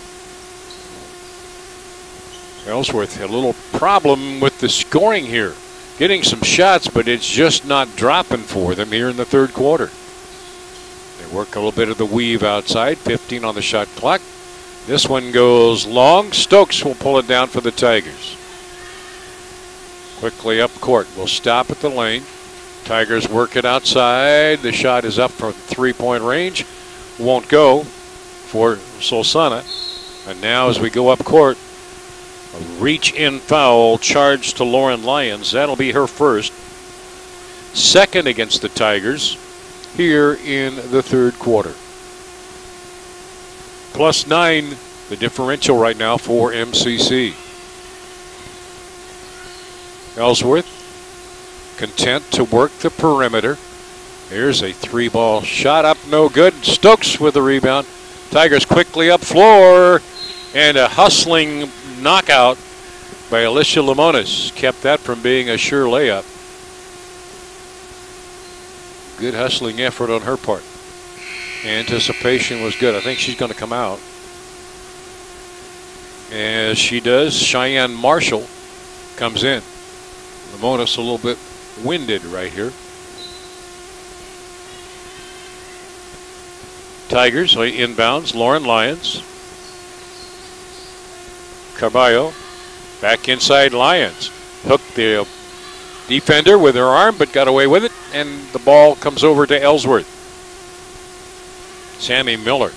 Ellsworth had a little problem with the scoring here. Getting some shots, but it's just not dropping for them here in the third quarter. They work a little bit of the weave outside. 15 on the shot clock. This one goes long. Stokes will pull it down for the Tigers. Quickly up court. We'll stop at the lane. Tigers work it outside. The shot is up from 3-point range. Won't go for Solsana. And now as we go up court, a reach-in foul charged to Lauren Lyons. That'll be her first. Second against the Tigers here in the third quarter. +9, the differential right now for MCC. Ellsworth content to work the perimeter. Here's a 3-ball shot up, no good. Stokes with the rebound. Tigers quickly up floor, and a hustling knockout by Alicia Limones kept that from being a sure layup. Good hustling effort on her part. Anticipation was good. I think she's going to come out. As she does, Cheyenne Marshall comes in. Limones a little bit winded right here. Tigers inbounds. Lauren Lyons. Carballo back inside Lyons. Hooked the defender with her arm, but got away with it, and the ball comes over to Ellsworth. Sammy Miller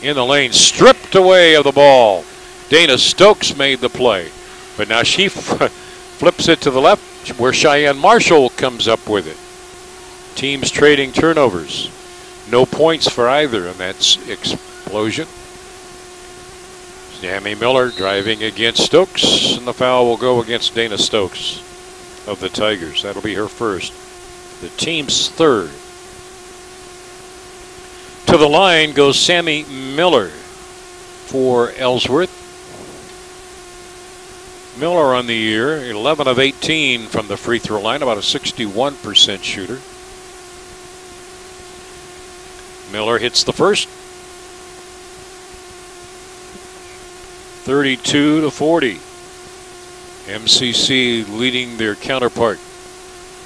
in the lane, stripped away of the ball. Dana Stokes made the play, but now she flips it to the left where Cheyenne Marshall comes up with it. Teams trading turnovers. No points for either in that explosion. Sammy Miller driving against Stokes, and the foul will go against Dana Stokes of the Tigers. That'll be her first. The team's third. To the line goes Sammy Miller for Ellsworth. Miller on the year, 11 of 18 from the free throw line, about a 61% shooter. Miller hits the first. 32-40. MCC leading their counterpart,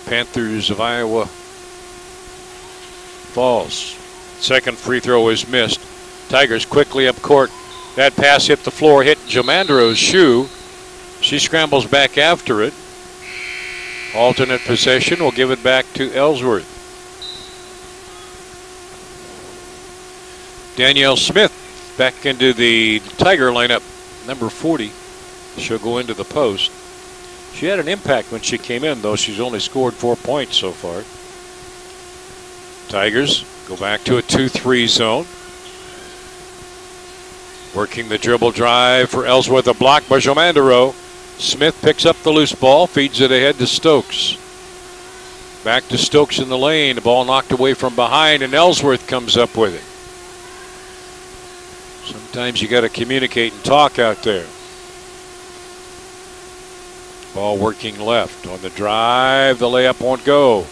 Panthers of Iowa Falls. Second free throw is missed. Tigers quickly up court. That pass hit the floor, hit Jamandero's shoe. She scrambles back after it. Alternate possession will give it back to Ellsworth. Danielle Smith back into the Tiger lineup. Number 40. She'll go into the post. She had an impact when she came in, though. She's only scored 4 points so far. Tigers go back to a 2-3 zone. Working the dribble drive for Ellsworth. A block by Jomandero. Smith picks up the loose ball, feeds it ahead to Stokes. Back to Stokes in the lane. The ball knocked away from behind, and Ellsworth comes up with it. Sometimes you got to communicate and talk out there. Ball working left on the drive. The layup won't go.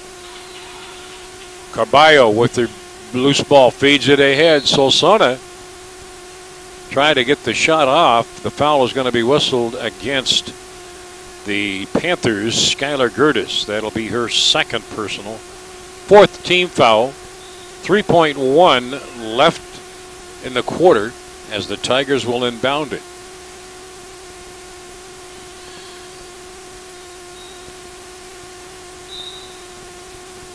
Carballo with the loose ball feeds it ahead. Solsona trying to get the shot off. The foul is going to be whistled against the Panthers. Skylar Gertis. That'll be her second personal. Fourth team foul. 3.1 left in the quarter as the Tigers will inbound it.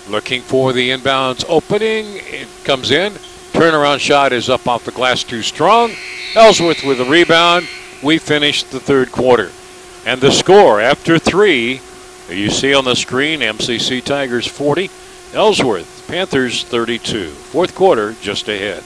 Looking for the inbounds opening. It comes in. Turnaround shot is up off the glass, too strong. Ellsworth with a rebound. We finished the third quarter. And the score after 3, you see on the screen, MCC Tigers 40, Ellsworth Panthers 32. Fourth quarter just ahead.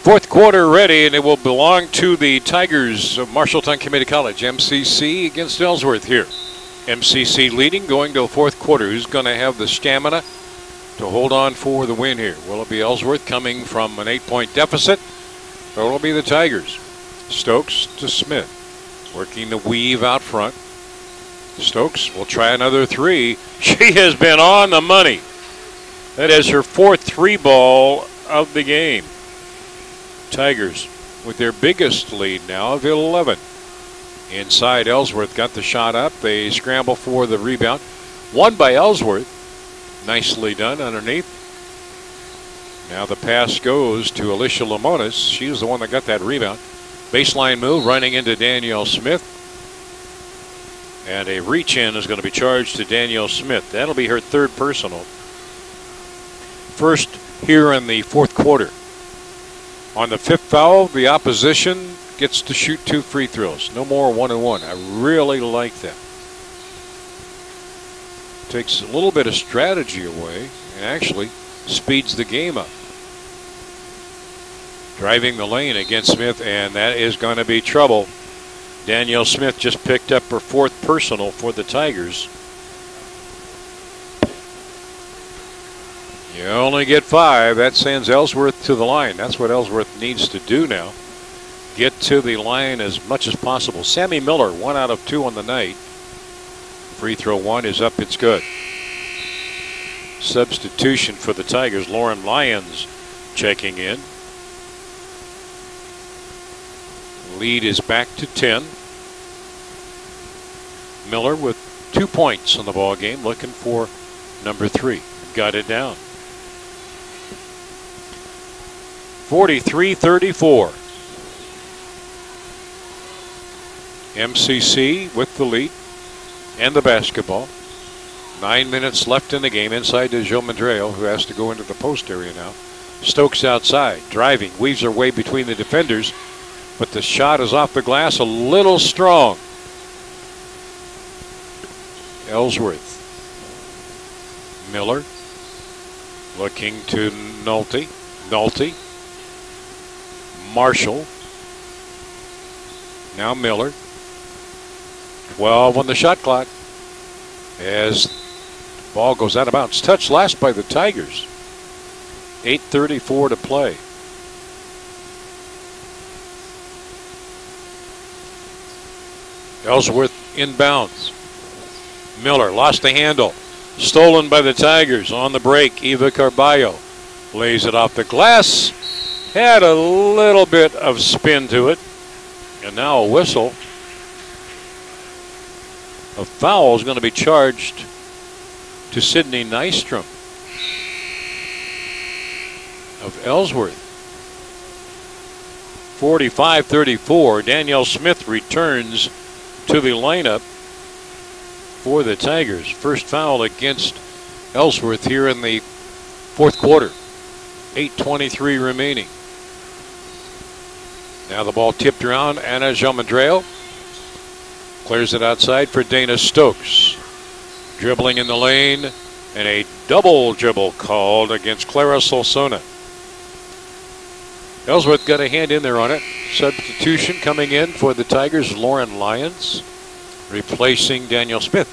Fourth quarter ready, and it will belong to the Tigers of Marshalltown Community College. MCC against Ellsworth here. MCC leading, going to the fourth quarter. Who's going to have the stamina to hold on for the win here? Will it be Ellsworth coming from an 8-point deficit, or will it be the Tigers? Stokes to Smith, working the weave out front. Stokes will try another 3. She has been on the money. That is her fourth 3-ball of the game. Tigers with their biggest lead now of 11. Inside, Ellsworth got the shot up. They scramble for the rebound. Won by Ellsworth. Nicely done underneath. Now the pass goes to Alicia Lamonis. She's the one that got that rebound. Baseline move running into Danielle Smith. And a reach-in is going to be charged to Danielle Smith. That'll be her third personal. First here in the fourth quarter. On the fifth foul, the opposition gets to shoot 2 free throws. No more 1-and-1. I really like that. Takes a little bit of strategy away and actually speeds the game up. Driving the lane against Smith, and that is going to be trouble. Danielle Smith just picked up her fourth personal for the Tigers. You only get 5. That sends Ellsworth to the line. That's what Ellsworth needs to do now. Get to the line as much as possible. Sammy Miller, 1 out of 2 on the night. Free throw 1 is up. It's good. Substitution for the Tigers. Lauren Lyons checking in. Lead is back to 10. Miller with 2 points on the ball game, looking for number 3. Got it down. 43-34. MCC with the lead and the basketball. 9 minutes left in the game. Inside to Joe Mandreo, who has to go into the post area now. Stokes outside, driving, weaves her way between the defenders. but the shot is off the glass a little strong. Ellsworth. Miller looking to Nolte. Nolte. Marshall. Now Miller. 12 on the shot clock as the ball goes out of bounds. Touched last by the Tigers. 8:34 to play. Ellsworth inbounds. Miller lost the handle. Stolen by the Tigers on the break. Eva Carballo lays it off the glass. Had a little bit of spin to it. And now a whistle. A foul is going to be charged to Sydney Nystrom of Ellsworth. 45-34. Danielle Smith returns to the lineup for the Tigers. First foul against Ellsworth here in the fourth quarter. 8:23 remaining. Now the ball tipped around. Anna Jomandreo clears it outside for Dana Stokes. Dribbling in the lane, and a double dribble called against Clara Solsona. Ellsworth got a hand in there on it. Substitution coming in for the Tigers, Lauren Lyons, replacing Danielle Smith.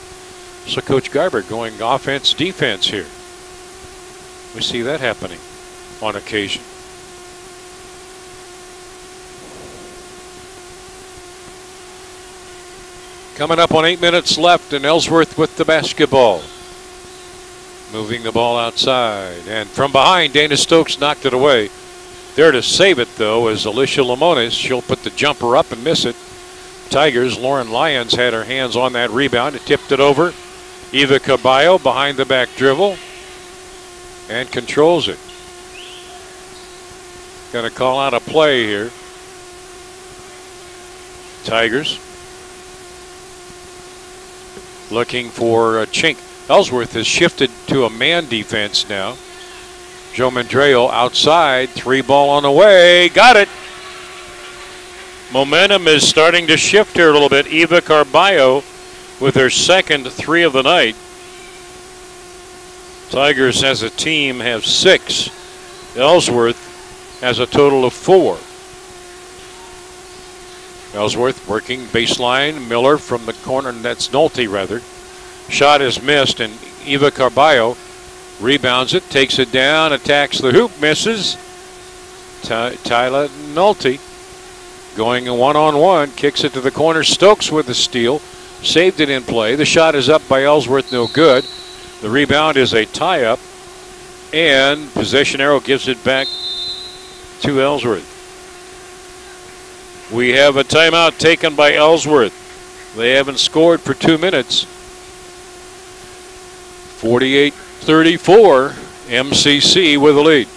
So Coach Garber going offense, defense here. We see that happening on occasion. Coming up on 8 minutes left, and Ellsworth with the basketball. Moving the ball outside, and from behind, Dana Stokes knocked it away. There to save it, though, is Alicia Limones. She'll put the jumper up and miss it. Tigers, Lauren Lyons had her hands on that rebound. It tipped it over. Eva Caballo behind the back dribble and controls it. Going to call out a play here. Tigers looking for a chink. Ellsworth has shifted to a man defense now. Joe Mandreo outside, 3-ball on the way, got it. Momentum is starting to shift here a little bit. Eva Carballo with her second 3 of the night. Tigers as a team have 6. Ellsworth has a total of 4. Ellsworth working baseline. Miller from the corner, and that's Nolte rather. Shot is missed, and Eva Carballo rebounds it, takes it down, attacks the hoop, misses. Tyla Nolte going one-on-one, kicks it to the corner. Stokes with the steal, saved it in play. The shot is up by Ellsworth, no good. The rebound is a tie-up, and possession arrow gives it back to Ellsworth. We have a timeout taken by Ellsworth. They haven't scored for 2 minutes. 48-34, MCC with the lead.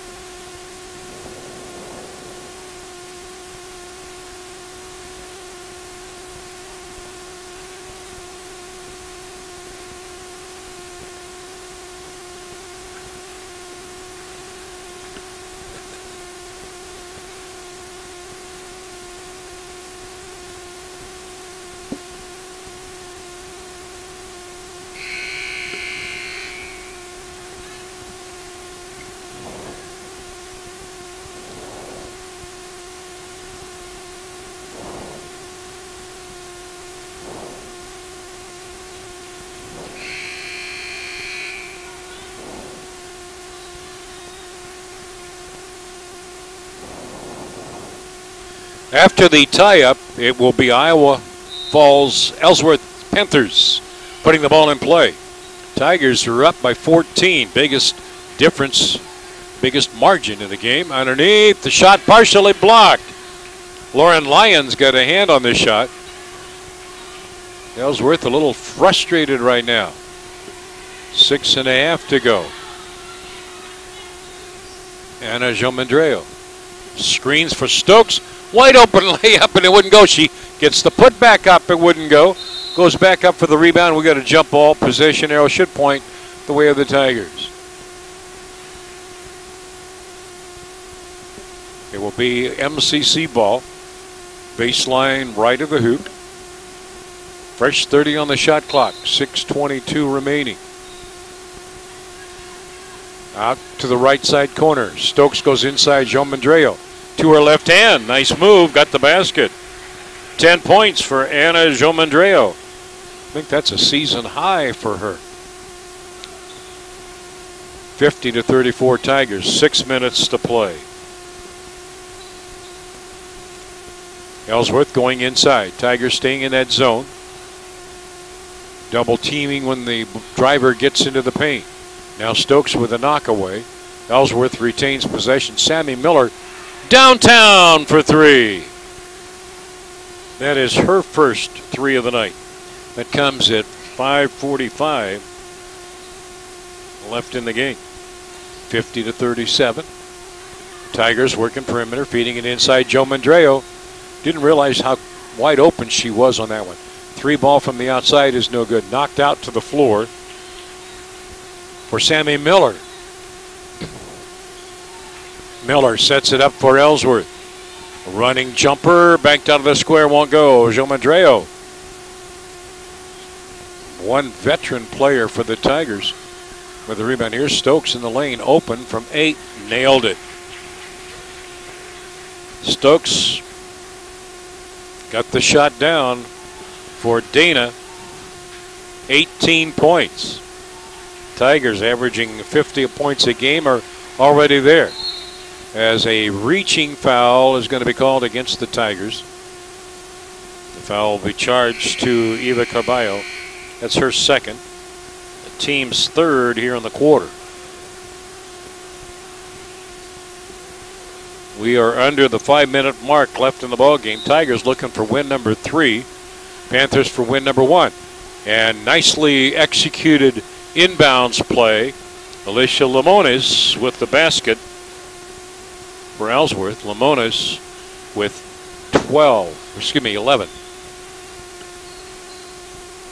After the tie-up, it will be Iowa Falls Ellsworth Panthers putting the ball in play. Tigers are up by 14. Biggest difference, biggest margin in the game. Underneath, the shot partially blocked. Lauren Lyons got a hand on this shot. Ellsworth a little frustrated right now. 6.5 to go. Anna Jomandreo screens for Stokes. Wide open layup, and it wouldn't go. She gets the put back up, it wouldn't go. Goes back up for the rebound. We got a jump ball. Possession arrow should point the way of the Tigers. It will be MCC ball. Baseline right of the hoop. Fresh 30 on the shot clock. 6:22 remaining. Out to the right side corner. Stokes goes inside. Joe Mandreo to her left hand. Nice move. Got the basket. 10 points for Anna Jomandreo. I think that's a season high for her. 50-34 Tigers. 6 minutes to play. Ellsworth going inside. Tigers staying in that zone. Double teaming when the driver gets into the paint. Now Stokes with a knockaway. Ellsworth retains possession. Sammy Miller downtown for three. That is her first three of the night. That comes at 5:45 left in the game. 50-37. Tigers working perimeter, feeding it inside. Joe Mandreo. Didn't realize how wide open she was on that one. Three ball from the outside is no good. Knocked out to the floor for Sammy Miller. Miller sets it up for Ellsworth. A running jumper, banked out of the square, won't go. Joe Mandreo. One veteran player for the Tigers with the rebound. Here's Stokes in the lane, open from 8, nailed it. Stokes got the shot down for Dana. 18 points. Tigers averaging 50 points a game are already there. As a reaching foul is going to be called against the Tigers. The foul will be charged to Eva Carballo. That's her second. The team's third here in the quarter. We are under the 5-minute mark left in the ball game. Tigers looking for win number 3. Panthers for win number 1. And nicely executed inbounds play. Alicia Limones with the basket for Ellsworth. Limones with 11.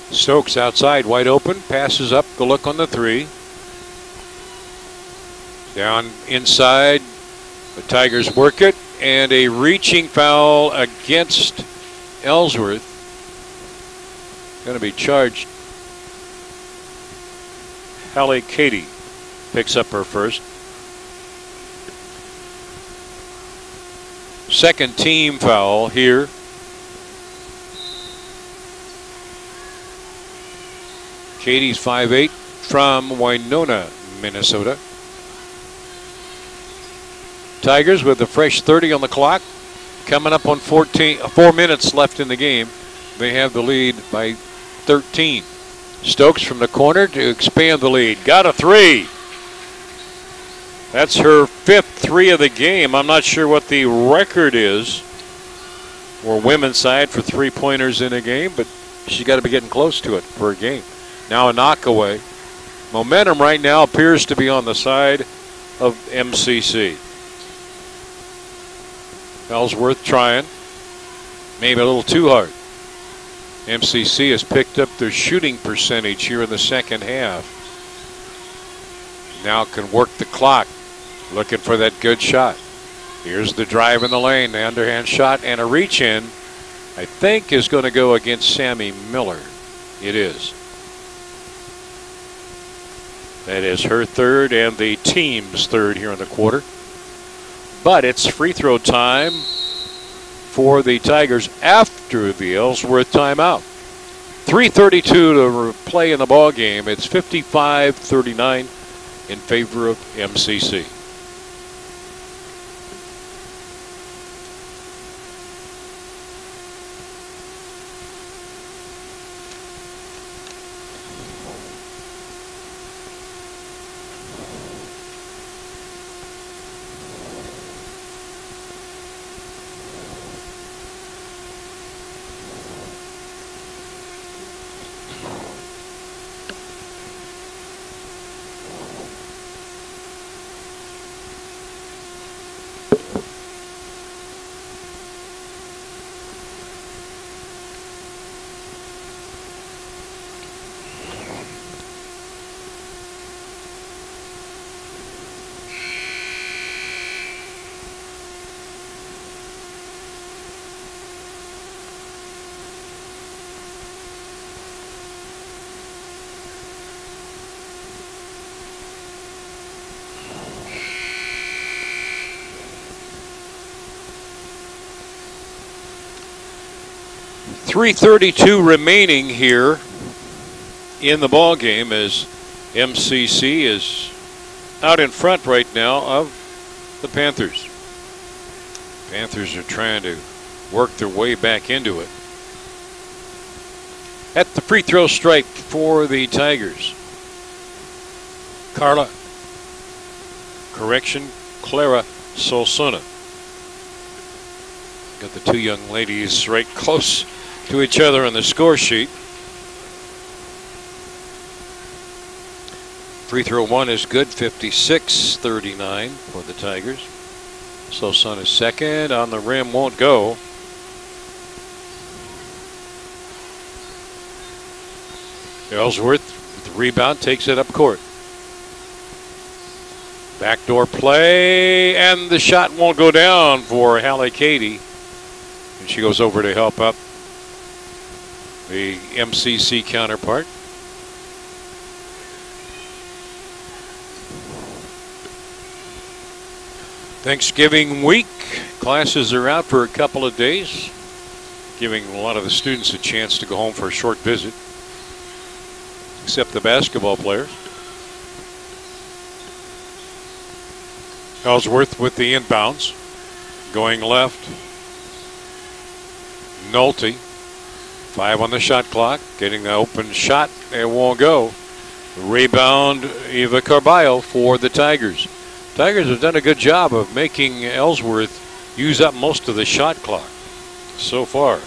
Stokes outside, wide open, passes up, the look on the 3. Down inside, the Tigers work it, and a reaching foul against Ellsworth. Going to be charged. Hallie Katie picks up her first. Second team foul here. Katie's 5'8" from Winona, Minnesota. Tigers with a fresh 30 on the clock. Coming up on 4 minutes left in the game. They have the lead by 13. Stokes from the corner to expand the lead. Got a 3. That's her 5th 3 of the game. I'm not sure what the record is for women's side for 3-pointers in a game, but she's got to be getting close to it for a game. Now a knockaway. Momentum right now appears to be on the side of MCC. Ellsworth trying. Maybe a little too hard. MCC has picked up their shooting percentage here in the second half. Now can work the clock. Looking for that good shot. Here's the drive in the lane. The underhand shot and a reach in. I think is going to go against Sammy Miller. It is. That is her third and the team's third here in the quarter. But it's free throw time for the Tigers after the Ellsworth timeout. 3:32 to play in the ball game. It's 55-39 in favor of MCC. 3:32 remaining here in the ball game as MCC is out in front right now of the Panthers. Panthers are trying to work their way back into it. At the free throw strike for the Tigers. Clara Solsona. Got the two young ladies right close to each other on the score sheet. Free throw one is good, 56-39 for the Tigers. Solsona second, on the rim, won't go. Ellsworth with the rebound, takes it up court. Backdoor play, and the shot won't go down for Hallie Cady. And she goes over to help up the MCC counterpart. Thanksgiving week, classes are out for a couple of days, giving a lot of the students a chance to go home for a short visit, except the basketball players. Ellsworth with the inbounds, going left. Nolte, 5 on the shot clock, getting the open shot, it won't go. Rebound, Eva Carballo for the Tigers. Tigers have done a good job of making Ellsworth use up most of the shot clock so far.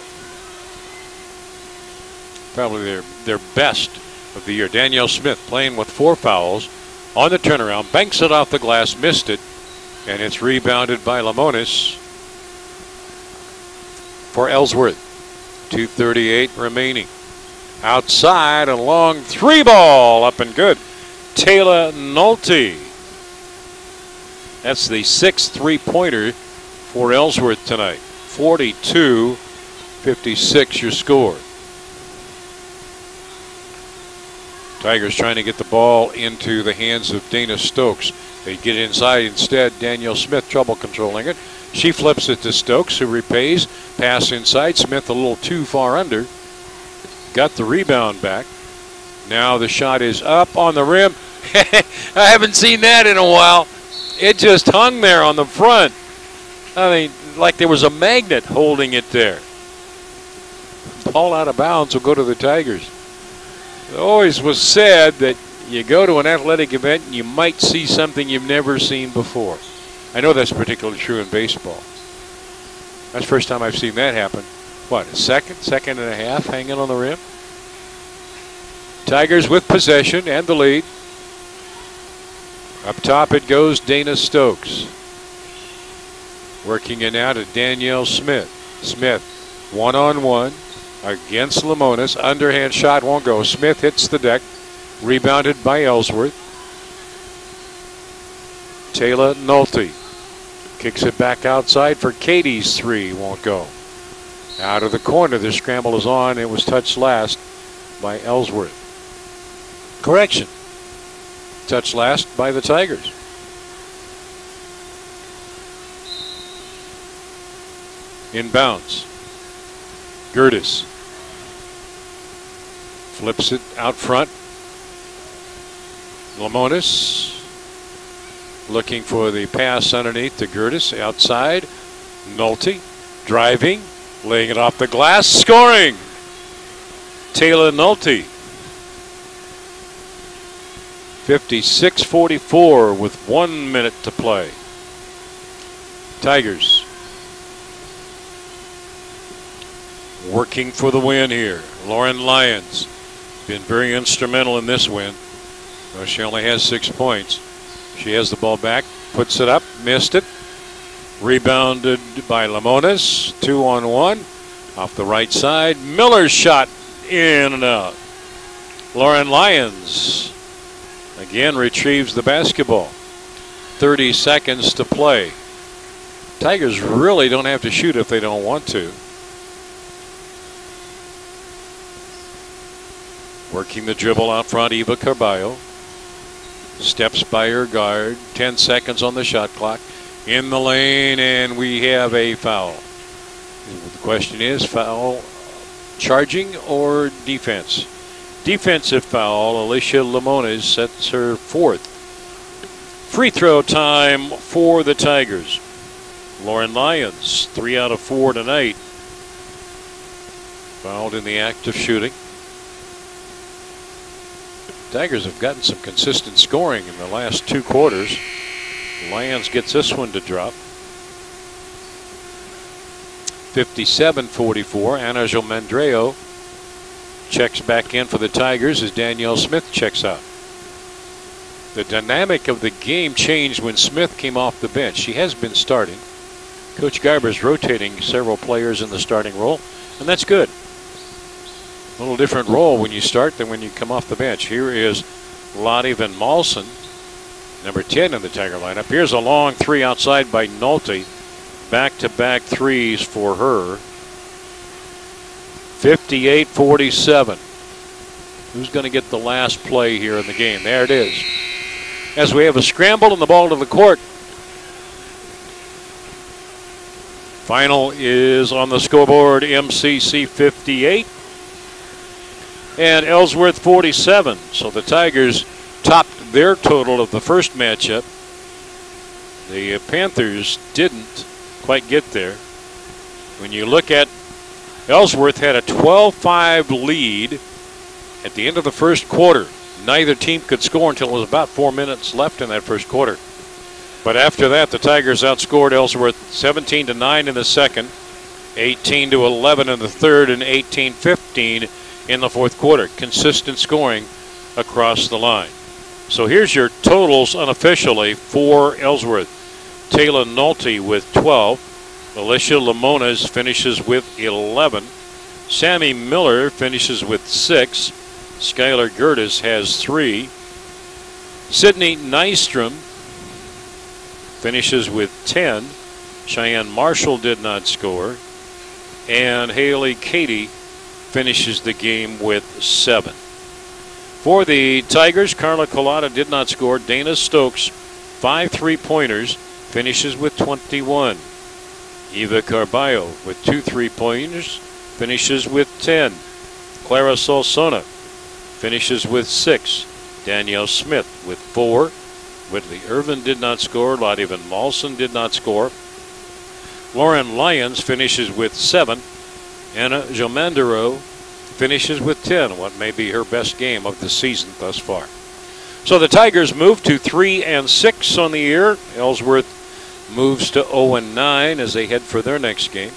Probably their best of the year. Danielle Smith playing with 4 fouls on the turnaround, banks it off the glass, missed it, and it's rebounded by Lamonis for Ellsworth. 2:38 remaining. Outside, a long 3 ball, up and good. Taylor Nolte. That's the 6th 3-pointer for Ellsworth tonight. 42-56 your score. Tigers trying to get the ball into the hands of Dana Stokes. They get inside instead. Danielle Smith trouble controlling it. She flips it to Stokes, who repays. Pass inside. Smith a little too far under. Got the rebound back. Now the shot is up on the rim. I haven't seen that in a while. It just hung there on the front. I mean, like there was a magnet holding it there. Ball out of bounds will go to the Tigers. It always was said that you go to an athletic event and you might see something you've never seen before. I know that's particularly true in baseball. That's the first time I've seen that happen. What, a second and a half hanging on the rim? Tigers with possession and the lead. Up top it goes, Dana Stokes. Working it out to Danielle Smith. Smith, one-on-one against Lamonis. Underhand shot won't go. Smith hits the deck. Rebounded by Ellsworth. Taylor Nolte kicks it back outside for Katie's 3. Won't go. Out of the corner, the scramble is on. It was touched last by Ellsworth. Correction. Touched last by the Tigers. Inbounds. Gertis flips it out front. Lamonis looking for the pass underneath to Gertis. Outside. Nolte driving, laying it off the glass, scoring. Taylor Nolte. 56-44 with 1 minute to play. Tigers working for the win here. Lauren Lyons been very instrumental in this win. Well, she only has 6 points. She has the ball back, puts it up, missed it. Rebounded by Lamonis. 2-on-1 off the right side. Miller's shot in and out. Lauren Lyons again retrieves the basketball. 30 seconds to play. Tigers really don't have to shoot if they don't want to. Working the dribble out front, Eva Carballo. Steps by her guard. 10 seconds on the shot clock. In the lane, and we have a foul. The question is, foul Charging or defense? Defensive foul. Alicia Limones sets her fourth. Free throw time for the Tigers. Lauren Lyons, 3 out of 4 tonight. Fouled in the act of shooting. Tigers have gotten some consistent scoring in the last 2 quarters. Lyons gets this one to drop. 57-44. Ana Jomendreo checks back in for the Tigers as Danielle Smith checks out. The dynamic of the game changed when Smith came off the bench. She has been starting. Coach Garber's rotating several players in the starting role, and that's good. A little different role when you start than when you come off the bench. Here is Lottie Van Malsen, number 10 in the Tiger lineup. Here's a long 3 outside by Nolte. Back-to-back threes for her. 58-47. Who's going to get the last play here in the game? There it is. As we have a scramble and the ball to the court. Final is on the scoreboard. MCC 58 and Ellsworth 47. So the Tigers topped their total of the first matchup. The Panthers didn't quite get there. When you look at Ellsworth had a 12-5 lead at the end of the first quarter. Neither team could score until it was about 4 minutes left in that first quarter. But after that, the Tigers outscored Ellsworth 17-9 in the second, 18-11 in the third, and 18-15 in the fourth quarter. Consistent scoring across the line. So here's your totals unofficially for Ellsworth. Taylor Nolte with 12. Alicia Limones finishes with 11. Sammy Miller finishes with 6. Skylar Gertis has 3. Sydney Nystrom finishes with 10. Cheyenne Marshall did not score. And Haley Cady finishes the game with 7. For the Tigers, Carla Collada did not score. Dana Stokes, 5 3-pointers, finishes with 21. Eva Carballo with 2 3-pointers, finishes with 10. Clara Solsona finishes with 6. Danielle Smith with 4. Whitley Irvin did not score. Lottie Van Malsen did not score. Lauren Lyons finishes with 7. Ana Jomendreo finishes with 10, what may be her best game of the season thus far. So the Tigers move to 3-6 on the year. Ellsworth moves to 0-9 as they head for their next game.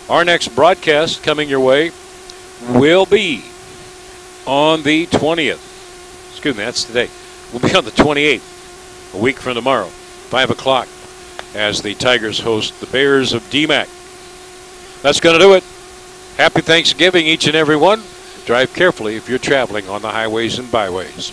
Our next broadcast coming your way will be on the 20th. Excuse me, that's today. We'll be on the 28th, a week from tomorrow, 5 o'clock, as the Tigers host the Bears of DMAC. That's going to do it. Happy Thanksgiving, each and every one. Drive carefully if you're traveling on the highways and byways.